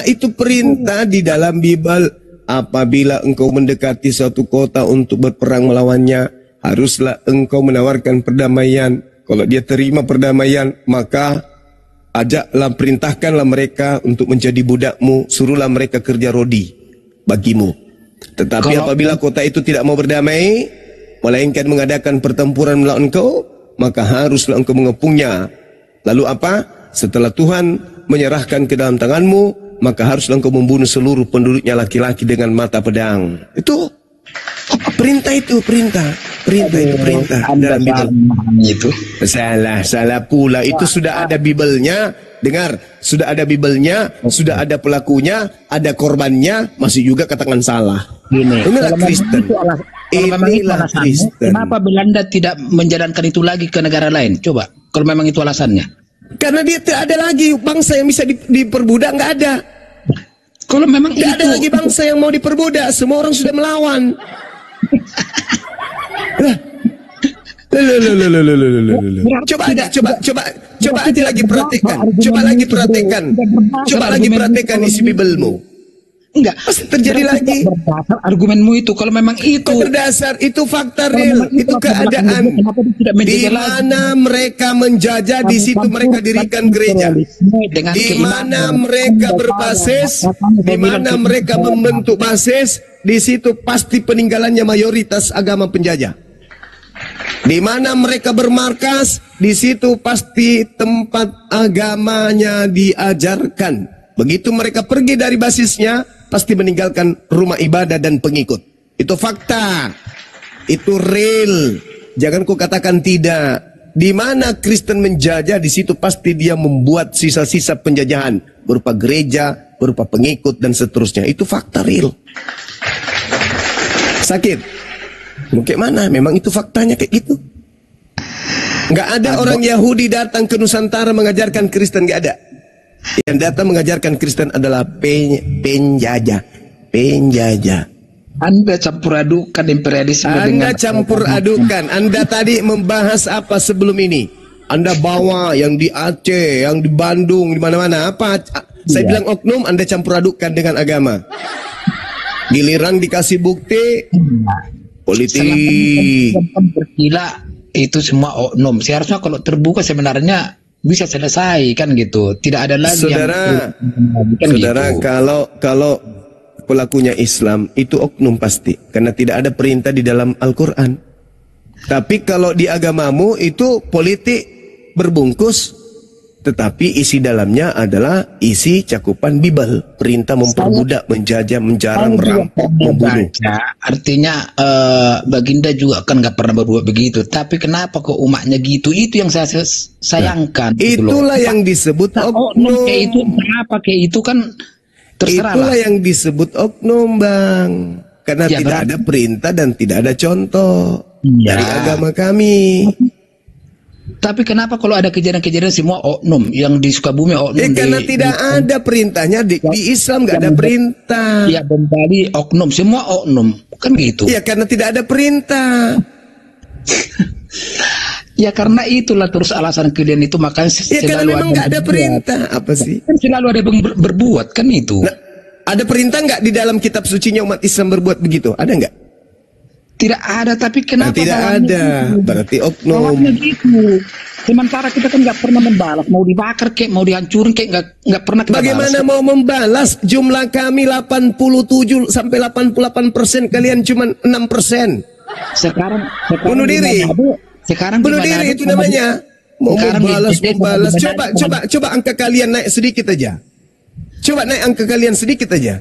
Itu perintah di dalam Bible. apabila engkau mendekati suatu kota untuk berperang melawannya, haruslah engkau menawarkan perdamaian. Kalau dia terima perdamaian, maka ajaklah, perintahkanlah mereka untuk menjadi budakmu, suruhlah mereka kerja rodi bagimu. Tetapi apabila kota itu tidak mau berdamai, melainkan mengadakan pertempuran melawan engkau, maka haruslah engkau mengepungnya. Lalu apa? Setelah Tuhan menyerahkan ke dalam tanganmu, maka haruslah engkau membunuh seluruh penduduknya laki-laki dengan mata pedang. Itu perintah, itu perintah itu perintah dalam Bible. Itu salah pula. Itu sudah ada Bibelnya. Dengar, sudah ada Bibelnya, sudah ada pelakunya, ada korbannya, masih juga katakan salah. Inilah Kristen. Inilah Kristen. Kenapa Belanda tidak menjalankan itu lagi ke negara lain? Coba, kalau memang itu alasannya. Karena dia tidak ada lagi bangsa yang bisa diperbudak, nggak ada. Kalau memang nggak ada lagi bangsa yang mau diperbudak, semua orang sudah melawan. Coba aja lagi perhatikan. Coba lagi perhatikan isi Bibelmu. Enggak, pasti terjadi lagi. Berdasar argumenmu itu, kalau memang itu berdasar, itu fakta real, itu keadaan. Di mana mereka menjajah, di situ mereka dirikan gereja. Di mana mereka berbasis, di mana mereka membentuk basis, di situ pasti peninggalannya mayoritas agama penjajah. Di mana mereka bermarkas, di situ pasti tempat agamanya diajarkan. Begitu mereka pergi dari basisnya, pasti meninggalkan rumah ibadah dan pengikut. Itu fakta. Itu real. Jangan ku katakan tidak. Di mana Kristen menjajah, di situ pasti dia membuat sisa-sisa penjajahan berupa gereja, berupa pengikut dan seterusnya. Itu fakta real. Sakit. Mungkin mana? Memang itu faktanya kayak gitu. Nggak ada orang Yahudi datang ke Nusantara mengajarkan Kristen, nggak ada. Yang datang mengajarkan Kristen adalah penjajah. Anda campur adukan imperialisme dengan... Anda campur adukan. Anda tadi membahas apa sebelum ini? Anda bawa yang di Aceh, yang di Bandung, di mana-mana. Apa? Saya bilang oknum, Anda campur adukan dengan agama. Giliran dikasih bukti, politik. Gila, itu semua oknum. Seharusnya kalau terbuka sebenarnya bisa selesai kan gitu. Tidak ada lagi saudara, yang saudara gitu. Kalau pelakunya Islam itu oknum pasti, karena tidak ada perintah di dalam Al-Quran. Tapi kalau di agamamu itu politik berbungkus, tetapi isi dalamnya adalah isi cakupan Bible, perintah memperbudak, menjajah, menjarah, merampok, membunuh. Artinya Baginda juga kan nggak pernah berbuat begitu. Tapi kenapa kok umatnya gitu? Itu yang saya sayangkan. Nah, itulah yang disebut oknum. Kayak itu kenapa kayak itu kan terserah. Itulah yang disebut oknum, Bang. Karena ya, tidak ada perintah dan tidak ada contoh dari agama kami. Tapi kenapa kalau ada kejadian-kejadian semua oknum, yang di Sukabumi oknum? Karena tidak ada perintahnya, di Islam nggak ada perintah. Ya, Bali oknum, semua oknum, kan gitu. Ya karena tidak ada perintah. Ya karena itulah terus alasan kalian itu, makanya ya karena memang nggak ada perintah. Apa sih? Kan selalu ada yang berbuat kan itu. Nah, ada perintah nggak di dalam kitab sucinya umat Islam berbuat begitu? Ada nggak? Tidak ada, tapi kenapa? Tidak ada, berarti oknum. Gitu. Sementara kita kan nggak pernah membalas, mau dibakar kek, mau dihancurin kek, nggak pernah kita bagaimana balas. Mau membalas? Jumlah kami 87 sampai 88%, kalian cuma 6%. Sekarang bunuh diri. Sekarang bunuh diri itu namanya. Mau membalas. Coba angka kalian naik sedikit aja. Coba naik angka kalian sedikit aja.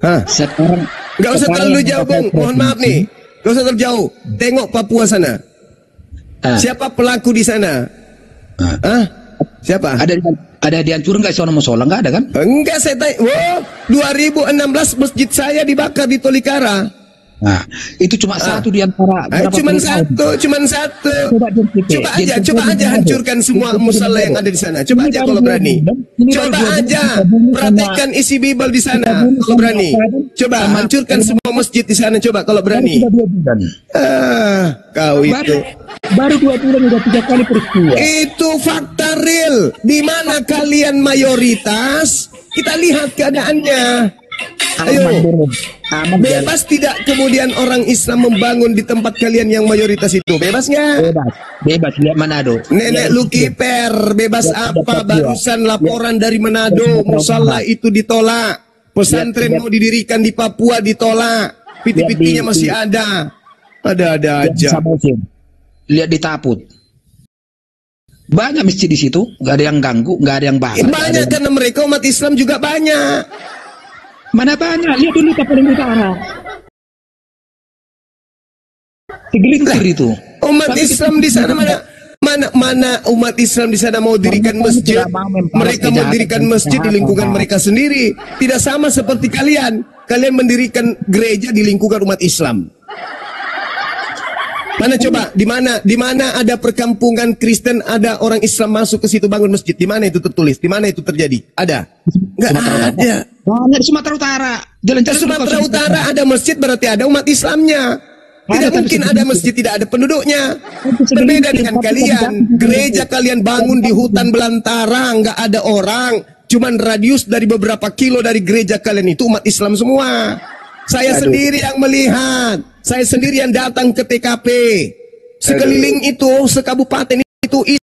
Hah? Sekarang nggak usah terlalu jauh, Bung. Mohon maaf nih. Gak usah terjauh. Tengok Papua sana. Siapa pelaku di sana? Siapa? Ada dihancurin nggak soal musola? Nggak ada kan? Enggak, saya tanya. Wow, 2016 masjid saya dibakar di Tolikara. Nah, itu cuma satu di antara. Cuman satu. Coba aja hancurkan semua musala yang ada di sana. Coba aja kalau berani. Coba aja perhatikan isi Bible di sana kalau berani. Coba hancurkan semua masjid di sana. Coba kalau berani. Kau itu. Baru 2 bulan udah 3 kali peristiwa. Itu fakta real. Di mana kalian mayoritas? Kita lihat keadaannya. Ayo, bebas tidak kemudian orang Islam membangun di tempat kalian yang mayoritas itu? Bebas nggak? Bebas. Lihat Manado. Nenek lu kiper, bebas apa? Barusan laporan dari Manado, musala itu ditolak. Pesantren mau didirikan di Papua ditolak. Piti-pitinya masih ada. Ada-ada aja. Lihat di Taput. Banyak masjid di situ, nggak ada yang ganggu, nggak ada yang bahas. Banyak karena mereka umat Islam juga banyak. Mana banyak? Lihat dulu ke paling utara. Segelintir itu. Umat Islam di sana mana umat Islam di sana mau dirikan masjid. Mereka mau dirikan masjid di lingkungan mereka sendiri. Tidak sama seperti kalian. Kalian mendirikan gereja di lingkungan umat Islam. Mana coba? Di mana ada perkampungan Kristen, ada orang Islam masuk ke situ bangun masjid? Di mana itu tertulis? Di mana itu terjadi? Ada? Enggak ada. Banyak di Sumatera Utara. Jalan-jalan Sumatera Utara ada masjid berarti ada umat Islamnya. Tidak mungkin ada masjid tidak ada penduduknya. Berbeda dengan kalian. Gereja kalian bangun di hutan belantara, nggak ada orang. Cuman radius dari beberapa kilo dari gereja kalian itu umat Islam semua. Saya sendiri yang melihat. Saya sendiri yang datang ke TKP. Sekeliling itu, sekabupaten itu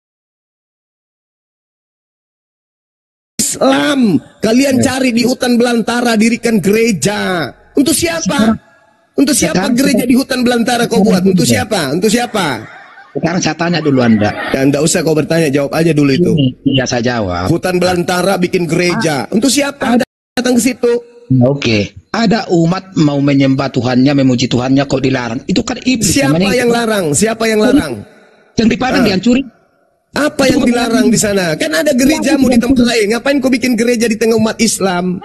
Islam. Kalian cari di hutan belantara dirikan gereja. Untuk siapa? Untuk siapa gereja di hutan belantara kau buat? Untuk siapa? Untuk siapa? Sekarang saya tanya dulu Anda. Ya, enggak usah kau bertanya, jawab aja dulu itu. Iya, saya jawab. Hutan belantara bikin gereja. Untuk siapa datang ke situ? Oke. Ada umat mau menyembah Tuhannya, memuji Tuhannya kok dilarang. Itu kan iblis. Siapa yang larang? Siapa yang larang? Yang di Padang dihancuri. Apa yang dilarang di sana? Kan ada gerejamu di tempat lain. Ngapain kau bikin gereja di tengah umat Islam?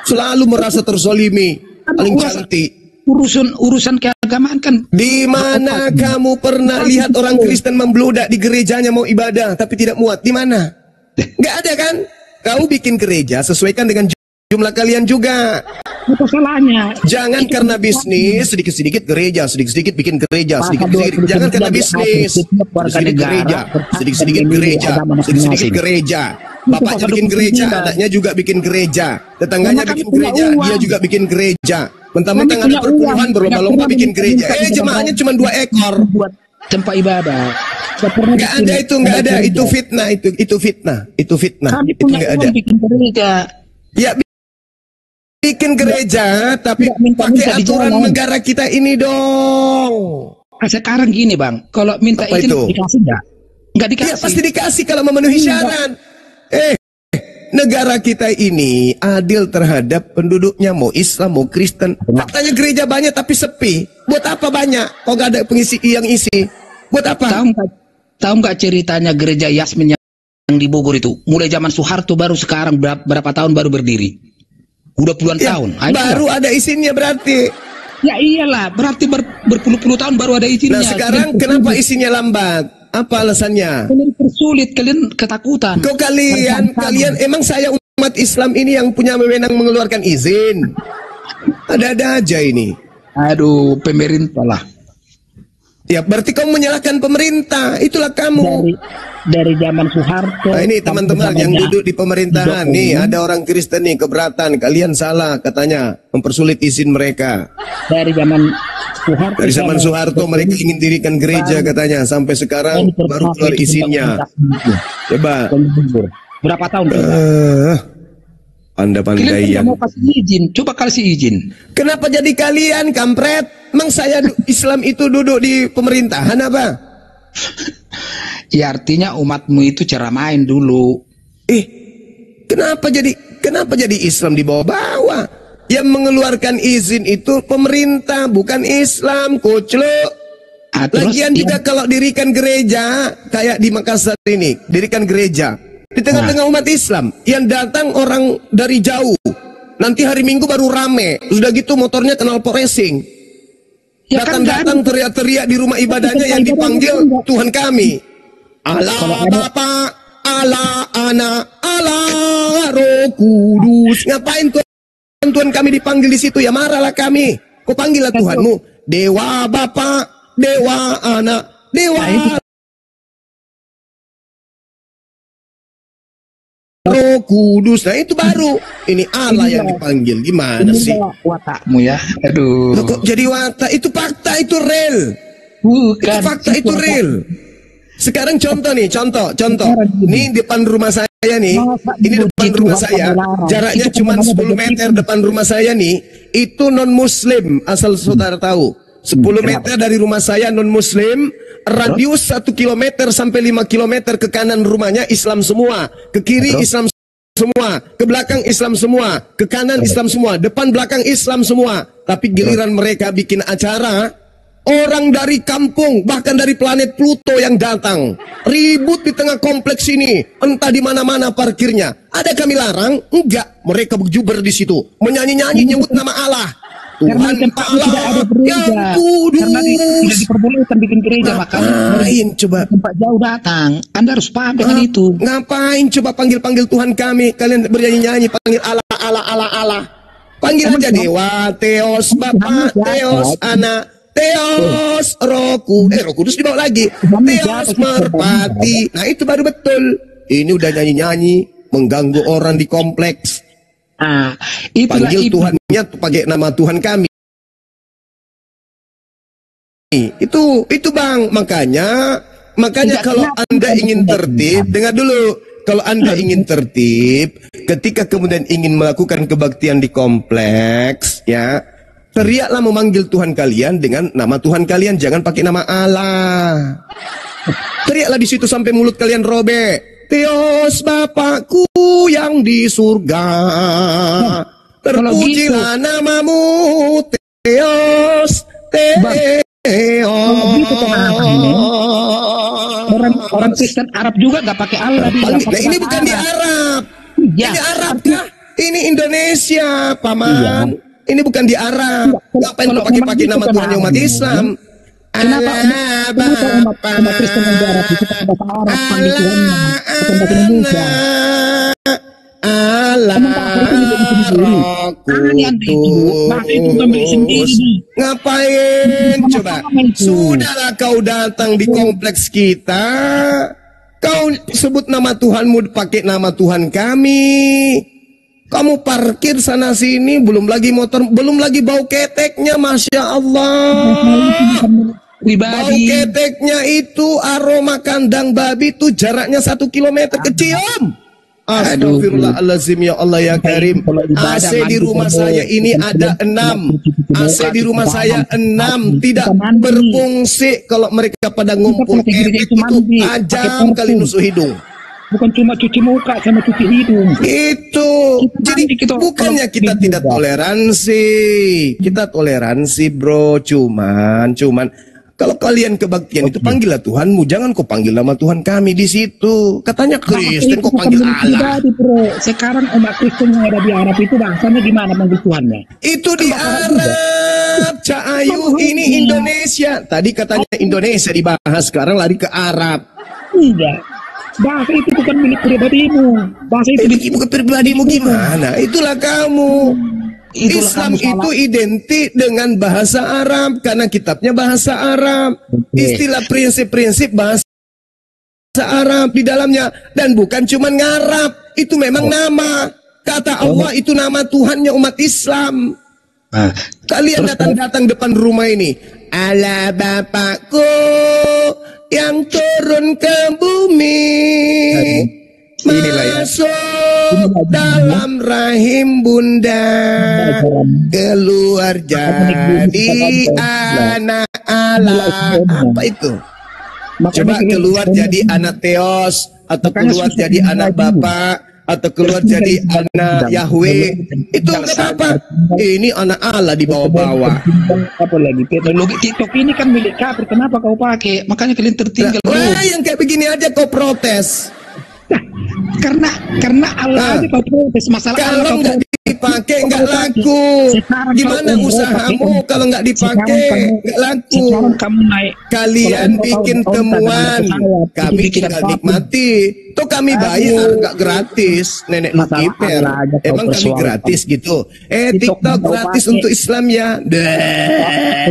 Selalu merasa terzolimi. Paling cantik. Urusan keagamaan kan. Di mana kamu pernah lihat orang Kristen membludak di gerejanya mau ibadah tapi tidak muat? Di mana? Nggak ada kan? Kau bikin gereja sesuaikan dengan jumlah kalian juga. Apa salahnya? Jangan karena bisnis sedikit-sedikit gereja, sedikit-sedikit bikin gereja, sedikit-sedikit. Jangan karena bisnis sedikit gereja, sedikit-sedikit gereja, sedikit-sedikit gereja. Bapaknya bikin gereja, anaknya juga bikin gereja, tetangganya bikin gereja, dia juga bikin gereja. Mentang-mentang ada perpuluhan berlomba-lomba bikin gereja. Jemaahnya cuma 2 ekor. Buat tempat ibadah. Nggak ada itu, nggak ada. Itu fitnah, itu fitnah, itu fitnah. Itu nggak ada. Ya bikin gereja, tapi pakai aturan negara kita ini dong. Sekarang gini Bang, kalau minta izin dikasih nggak? Nggak dikasih. Ya pasti dikasih kalau memenuhi syarat. Negara kita ini adil terhadap penduduknya, mau Islam mau Kristen. Faktanya gereja banyak tapi sepi. Buat apa banyak? Kok nggak ada pengisi yang isi? Buat apa? Tahu nggak ceritanya gereja Yasmin yang di Bogor itu? Mulai zaman Soeharto baru sekarang berapa tahun baru berdiri? Udah puluhan tahun. Baru ada izinnya berarti. Ya iyalah, berarti berpuluh-puluh tahun baru ada izinnya. Nah sekarang kenapa izinnya lambat? Apa alasannya? Kalian persulit, kalian ketakutan. Kok kalian emang saya umat Islam ini yang punya wewenang mengeluarkan izin? Ada-ada aja ini. Aduh, pemerintah lah. Ya berarti kamu menyalahkan pemerintah. Itulah kamu. Dari zaman Soeharto. Nah, ini teman-teman yang duduk di pemerintahan nih, ada orang Kristen nih keberatan. Kalian salah katanya mempersulit izin mereka. Dari zaman Soeharto. Dari zaman Soeharto mereka ingin dirikan gereja katanya. Sampai sekarang baru keluar izinnya. Coba. Berapa tahun? Anda pandai yang mau kasih izin, coba kasih izin. Kenapa jadi kalian kampret? Emang saya Islam itu duduk di pemerintahan apa? Ya artinya umatmu itu ceramain dulu. Kenapa jadi Islam dibawa-bawa? Yang mengeluarkan izin itu pemerintah, bukan Islam, koclok. Lagian juga kalau dirikan gereja kayak di Makassar ini, dirikan gereja di tengah-tengah umat Islam yang datang orang dari jauh. Nanti hari Minggu baru rame. Sudah gitu motornya knalpot racing. Datang-datang teriak-teriak di rumah ibadahnya yang dipanggil Tuhan kami. Allah Bapa, Allah Anak, Allah Roh Kudus. Ngapain Tuhan kami dipanggil di situ? Ya marahlah kami. Kau panggillah Tuhanmu. Dewa Bapa, Dewa Anak, Dewa Roh Kudus. Nah itu baru. Ini Allah yang dipanggil. Gimana sih? Watakmu ya. Aduh. Loh, kok jadi watak? Itu fakta, itu real. Bukan. Itu fakta, itu real. Sekarang contoh nih, contoh. Ini depan rumah saya nih. Ini depan rumah saya. Jaraknya cuma 10 meter depan rumah saya nih. Itu non muslim, asal saudara tahu. 10 meter dari rumah saya non muslim. Radius 1 kilometer sampai 5 kilometer ke kanan rumahnya Islam semua. Ke kiri Islam semua. Ke belakang Islam semua. Ke kanan Islam semua. Depan belakang Islam semua. Tapi giliran mereka bikin acara, orang dari kampung, bahkan dari planet Pluto yang datang, ribut di tengah kompleks ini, entah di mana-mana parkirnya. Ada kami larang? Enggak. Mereka berjuber di situ, menyanyi-nyanyi, nyebut nama Allah. Karena tempat itu tidak ada gereja. Karena tidak diperbolehkan bikin gereja, makanya ngapain coba tempat jauh datang. Anda harus paham dengan itu. Ngapain coba panggil-panggil Tuhan kami? Kalian bernyanyi-nyanyi panggil Allah. Panggil aja Dewa, Theos, Bapa, Theos, Anak, Theos, Roh Kudus dibawa lagi. Theos Merpati. Nah itu baru betul. Ini udah nyanyi-nyanyi, mengganggu orang di kompleks. Panggil Tuhannya pakai nama Tuhan kami. Itu Bang. Makanya kalau Anda ingin tertib, dengar dulu. Kalau Anda ingin tertib, ketika kemudian ingin melakukan kebaktian di kompleks, ya, teriaklah memanggil Tuhan kalian dengan nama Tuhan kalian, jangan pakai nama Allah. Teriaklah di situ sampai mulut kalian robek. Theos Bapakku yang di surga, terpujilah namamu Theos. Orang Kristen Arab juga nggak pakai Allah. Nah, ini bukan di Arab. Ini Arab kah? Ini Indonesia, Paman. Ini bukan di Arab. Ngapain kau pakai nama Tuhan umat Islam? Kenapa umat Kristen yang di Arab itu pakai bahasa Arab, panggil Tuhannya, bukan bahasa Indonesia? Ngapain coba? Sudahlah kau datang di kompleks kita, kau sebut nama Tuhanmu pakai nama Tuhan kami. Kamu parkir sana sini, belum lagi motor, belum lagi bau keteknya, Masya Allah. Bau keteknya itu, aroma kandang babi itu jaraknya 1 kilometer, kecium. Astagfirullahaladzim, ya Allah ya Karim. AC di rumah saya ini ada 6. AC di rumah saya 6 tidak berfungsi. Kalau mereka pada ngumpul ketek itu tajam kali nusuk hidung. Bukan cuma cuci muka sama cuci hidung. Itu. Jadi bukannya kita tidak toleransi. Kita toleransi, bro. Cuman kalau kalian kebaktian itu panggillah Tuhanmu, jangan kau panggil nama Tuhan kami di situ. Katanya Kristen kau panggil Allah. Sekarang umat Kristen yang ada di Arab itu bahasanya gimana panggil Tuhannya? Itu di Arab, Cak Ayu. Ini Indonesia. Tadi katanya Indonesia dibahas, sekarang lari ke Arab. Iya. Bahasa itu bukan milik pribadimu. Bahasa itu bukan pribadimu gimana? Itulah kamu. Islam itu identik dengan bahasa Arab karena kitabnya bahasa Arab. Istilah prinsip-prinsip bahasa Arab di dalamnya, dan bukan cuma ngarap. Itu memang nama. Kata Allah itu nama Tuhannya umat Islam. Kalian datang-datang depan rumah ini, Allah Bapakku yang turun ke bumi, masuk dalam rahim bunda, keluar jadi anak Allah. Apa itu? Coba keluar jadi anak Theos, atau keluar jadi anak Bapak, atau keluar jadi anak Yahweh. Itu nggak apa-apa. Ini anak Allah dibawa-bawa. Apa lagi? Teknologi TikTok ini kan milik kafir. Kenapa kau pakai? Makanya kalian tertinggal. Yang kayak begini aja kau protes. Karena Allah aja kau protes. Masalah kalau nggak dipakai nggak laku. Gimana usahamu kalau nggak dipakai nggak laku? Kalian bikin temuan, kami tinggal nikmati. Toh kami bayar, nggak gratis. Nenek lu kiper. Emang kami gratis gitu? TikTok gratis untuk Islam ya?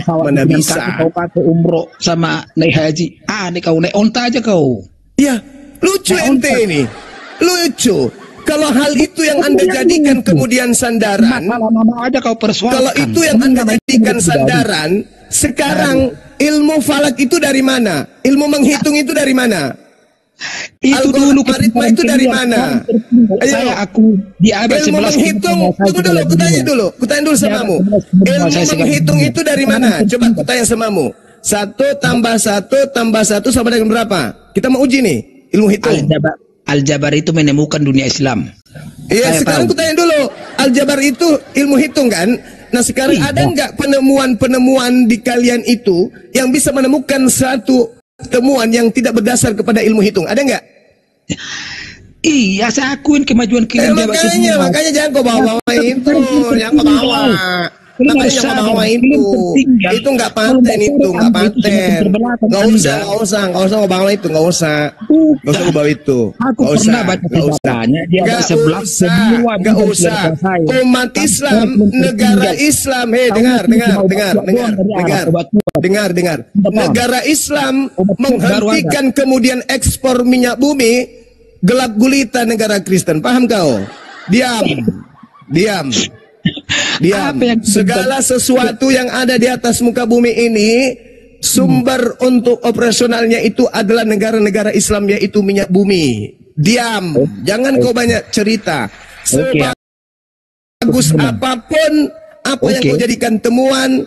Mana bisa? Kau pakai umroh sama naik haji. Nih kau naik onta aja kau. Ya, lucu ente ini. Lucu. Kalau hal itu yang Anda jadikan kemudian sandaran, Masalah aja kau persoalkan. kalau itu yang Anda jadikan sandaran, sekarang ilmu falak itu dari mana? Ilmu menghitung itu dari mana? Itu dulu algoritma itu dari mana? Saya aku di abad 11 ilmu menghitung, tunggu dulu, kutanya dulu samamu. Ilmu menghitung itu dari mana? Coba kutanya samamu. 1 tambah 1 tambah 1 sama dengan berapa? Kita mau uji nih, ilmu hitung. Aljabar itu menemukan dunia Islam. Iya, sekarang kutanya dulu. Aljabar itu ilmu hitung kan? Nah sekarang ada nggak penemuan-penemuan di kalian itu yang bisa menemukan satu temuan yang tidak berdasar kepada ilmu hitung? Ada nggak? Iya, saya akuin kemajuan kalian. Makanya jangan kau bawa itu, jangan kau bawa. Makanya jangan kau bawa itu nggak paten itu, nggak paten. Nggak usah kau bawa itu, nggak usah kau bawa itu. Nggak usah. Umat Islam, negara Islam, dengar. Negara Islam menghentikan kemudian ekspor minyak bumi. Gelap gulita negara Kristen, paham kau? Diam. Segala sesuatu yang ada di atas muka bumi ini, sumber untuk operasionalnya itu adalah negara-negara Islam, yaitu minyak bumi. Diam, jangan kau banyak cerita. Sebagus apapun apa yang kau jadikan temuan,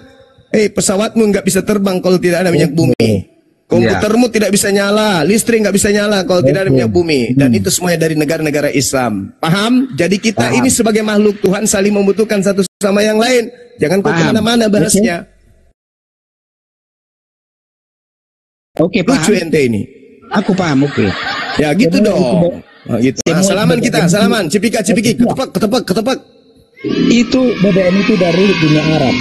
pesawatmu nggak bisa terbang kalau tidak ada minyak bumi. Komputermu tidak bisa nyala, listrik nggak bisa nyala kalau tidak ada minyak bumi. Dan itu semuanya dari negara-negara Islam. Paham? Jadi kita ini sebagai makhluk Tuhan saling membutuhkan satu sama yang lain. Jangan kau kemana-mana bahasnya. Oke, paham. Lucu ente ini. Aku paham, oke. Ya gitu dong. Gitu. Salaman kita, salaman. Cipiki, ketepak. Itu BBM itu dari dunia Arab.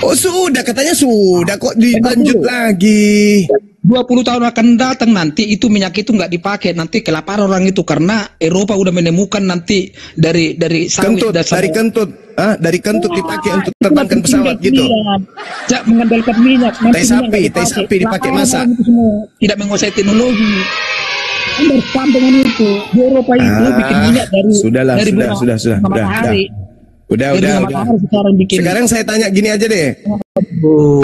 Oh sudah, katanya sudah, kok dilanjut lagi. 20 tahun akan datang nanti itu minyak itu nggak dipakai, nanti kelaparan orang itu karena Eropa udah menemukan nanti dari sawit dari kentut dipakai untuk terbangkan pesawat gitu. Mengandalkan minyak. Tai sapi dipakai masak. Tidak menguasai teknologi. Anda dengan itu di Eropa itu bikin minyak dari Udah. Sekarang saya tanya gini aja deh.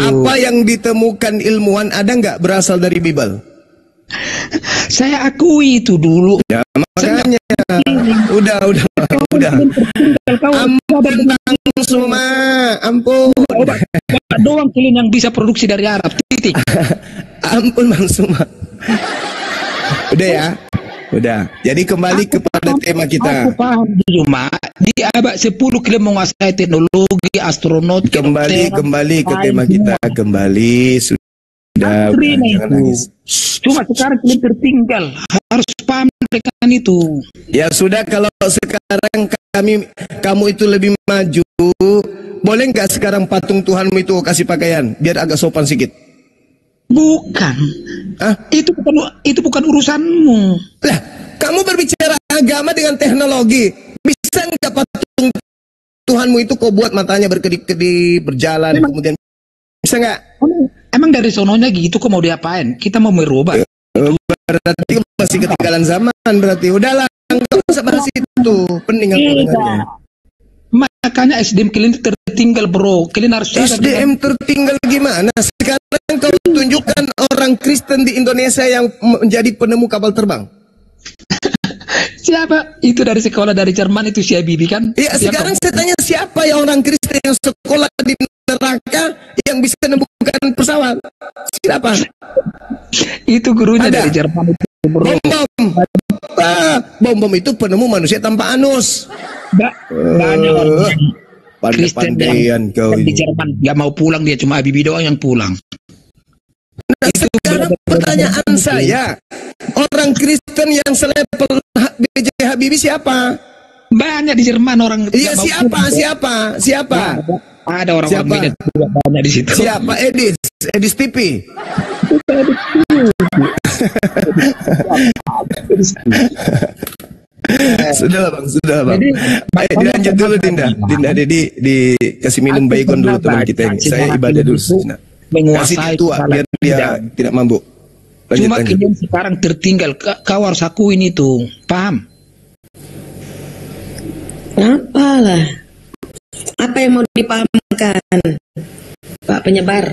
Apa yang ditemukan ilmuwan ada nggak berasal dari Bible? Saya akui itu dulu. Ya, makanya. Udah. Ampun Bang Suma, ampun. Doang kalian yang bisa produksi dari Arab, titik. Ampun Bang Suma. Udah ya. Udah. Jadi kembali kepada tema kita. Aku paham cuma di abad 10 kalian menguasai teknologi, astronot. Kembali ke tema kita. Sudah. Jangan nangis. Cuma sekarang kalian tertinggal. Harus paham dengan itu. Ya sudah, kalau sekarang kamu itu lebih maju, boleh nggak sekarang patung Tuhanmu itu kasih pakaian biar agak sopan sedikit? Bukan. Itu bukan urusanmu. Lah, kamu berbicara agama dengan teknologi. Bisa nggak patung Tuhanmu itu kau buat matanya berkedip-kedip, berjalan, kemudian bisa nggak? Emang dari sononya gitu kok mau diapain? Kita mau merubah. Berarti masih ketinggalan zaman. Berarti udahlah, nggak usah bahas itu. Peninggal dengarnya. Makanya SDM kalian tertinggal, bro. Kalian harus SDM tertinggal gimana? Sekarang kau tunjukkan orang Kristen di Indonesia yang menjadi penemu kapal terbang. Siapa? Itu dari sekolah dari Jerman itu si Bibi kan? Iya, sekarang saya tanya siapa yang orang Kristen yang sekolah di neraka yang bisa menemukan pesawat? Siapa? Itu gurunya dari Jerman itu, bro. Bom itu penemu manusia tanpa anus. Banyak orang Kristen pandaian kau di Jerman nggak mau pulang, dia cuma Bibi doang yang pulang. Nah, sekarang pertanyaan saya, orang Kristen yang selevel B.J. Habibie siapa? Banyak di Jerman orang. Iya, siapa? Ada orang-orang minat juga banyak di situ. Siapa? Edis TV. Sudah bang. Dilanjut dulu Dinda dikasih minum baygon dulu teman kita ini. Saya ibadah dulu. Kasih dia tua biar dia tidak mabuk. Cuma kalian sekarang tertinggal. Kau harus akuin itu, paham? Apalah. Apa yang mau dipahamkan, Pak penyebar?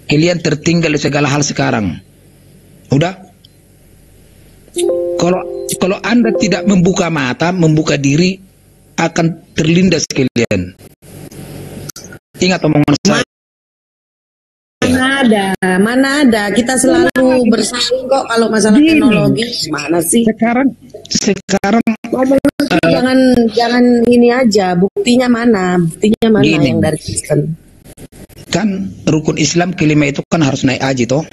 Kalian tertinggal di segala hal sekarang. Udah? Kalau Anda tidak membuka mata, membuka diri, akan terlindas kalian. Ingat omongan saya. Mana ada. Kita selalu bersaing kok kalau masalah teknologi. Mana sih? Sekarang jangan ini aja. Buktinya mana gini, yang dari Kristen? Kan rukun Islam kelima itu kan harus naik haji toh.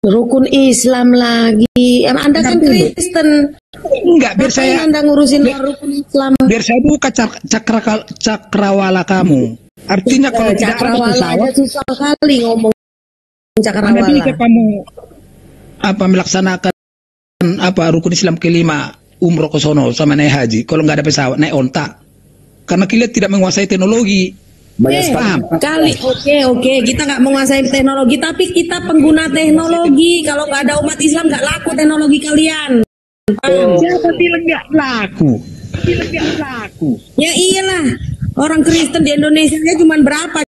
Rukun Islam lagi. Anda kan Kristen. Enggak, biar saya Anda ngurusin rukun Islam. Biar saya buka cakrawala kamu. Artinya kalau tidak ada cakrawala pesawat, aja susah kali ngomong cakrawala. Anda bisa kamu melaksanakan rukun Islam kelima, umroh ke sono sama naik haji. Kalau nggak ada pesawat, naik onta. Karena kita tidak menguasai teknologi. Paham? Kali oke, kita nggak menguasai teknologi, tapi kita pengguna teknologi. Kalau nggak ada umat Islam nggak laku teknologi kalian. Paham? Siapa bilang nggak laku? Ya iyalah, orang Kristen di Indonesia cuma berapa?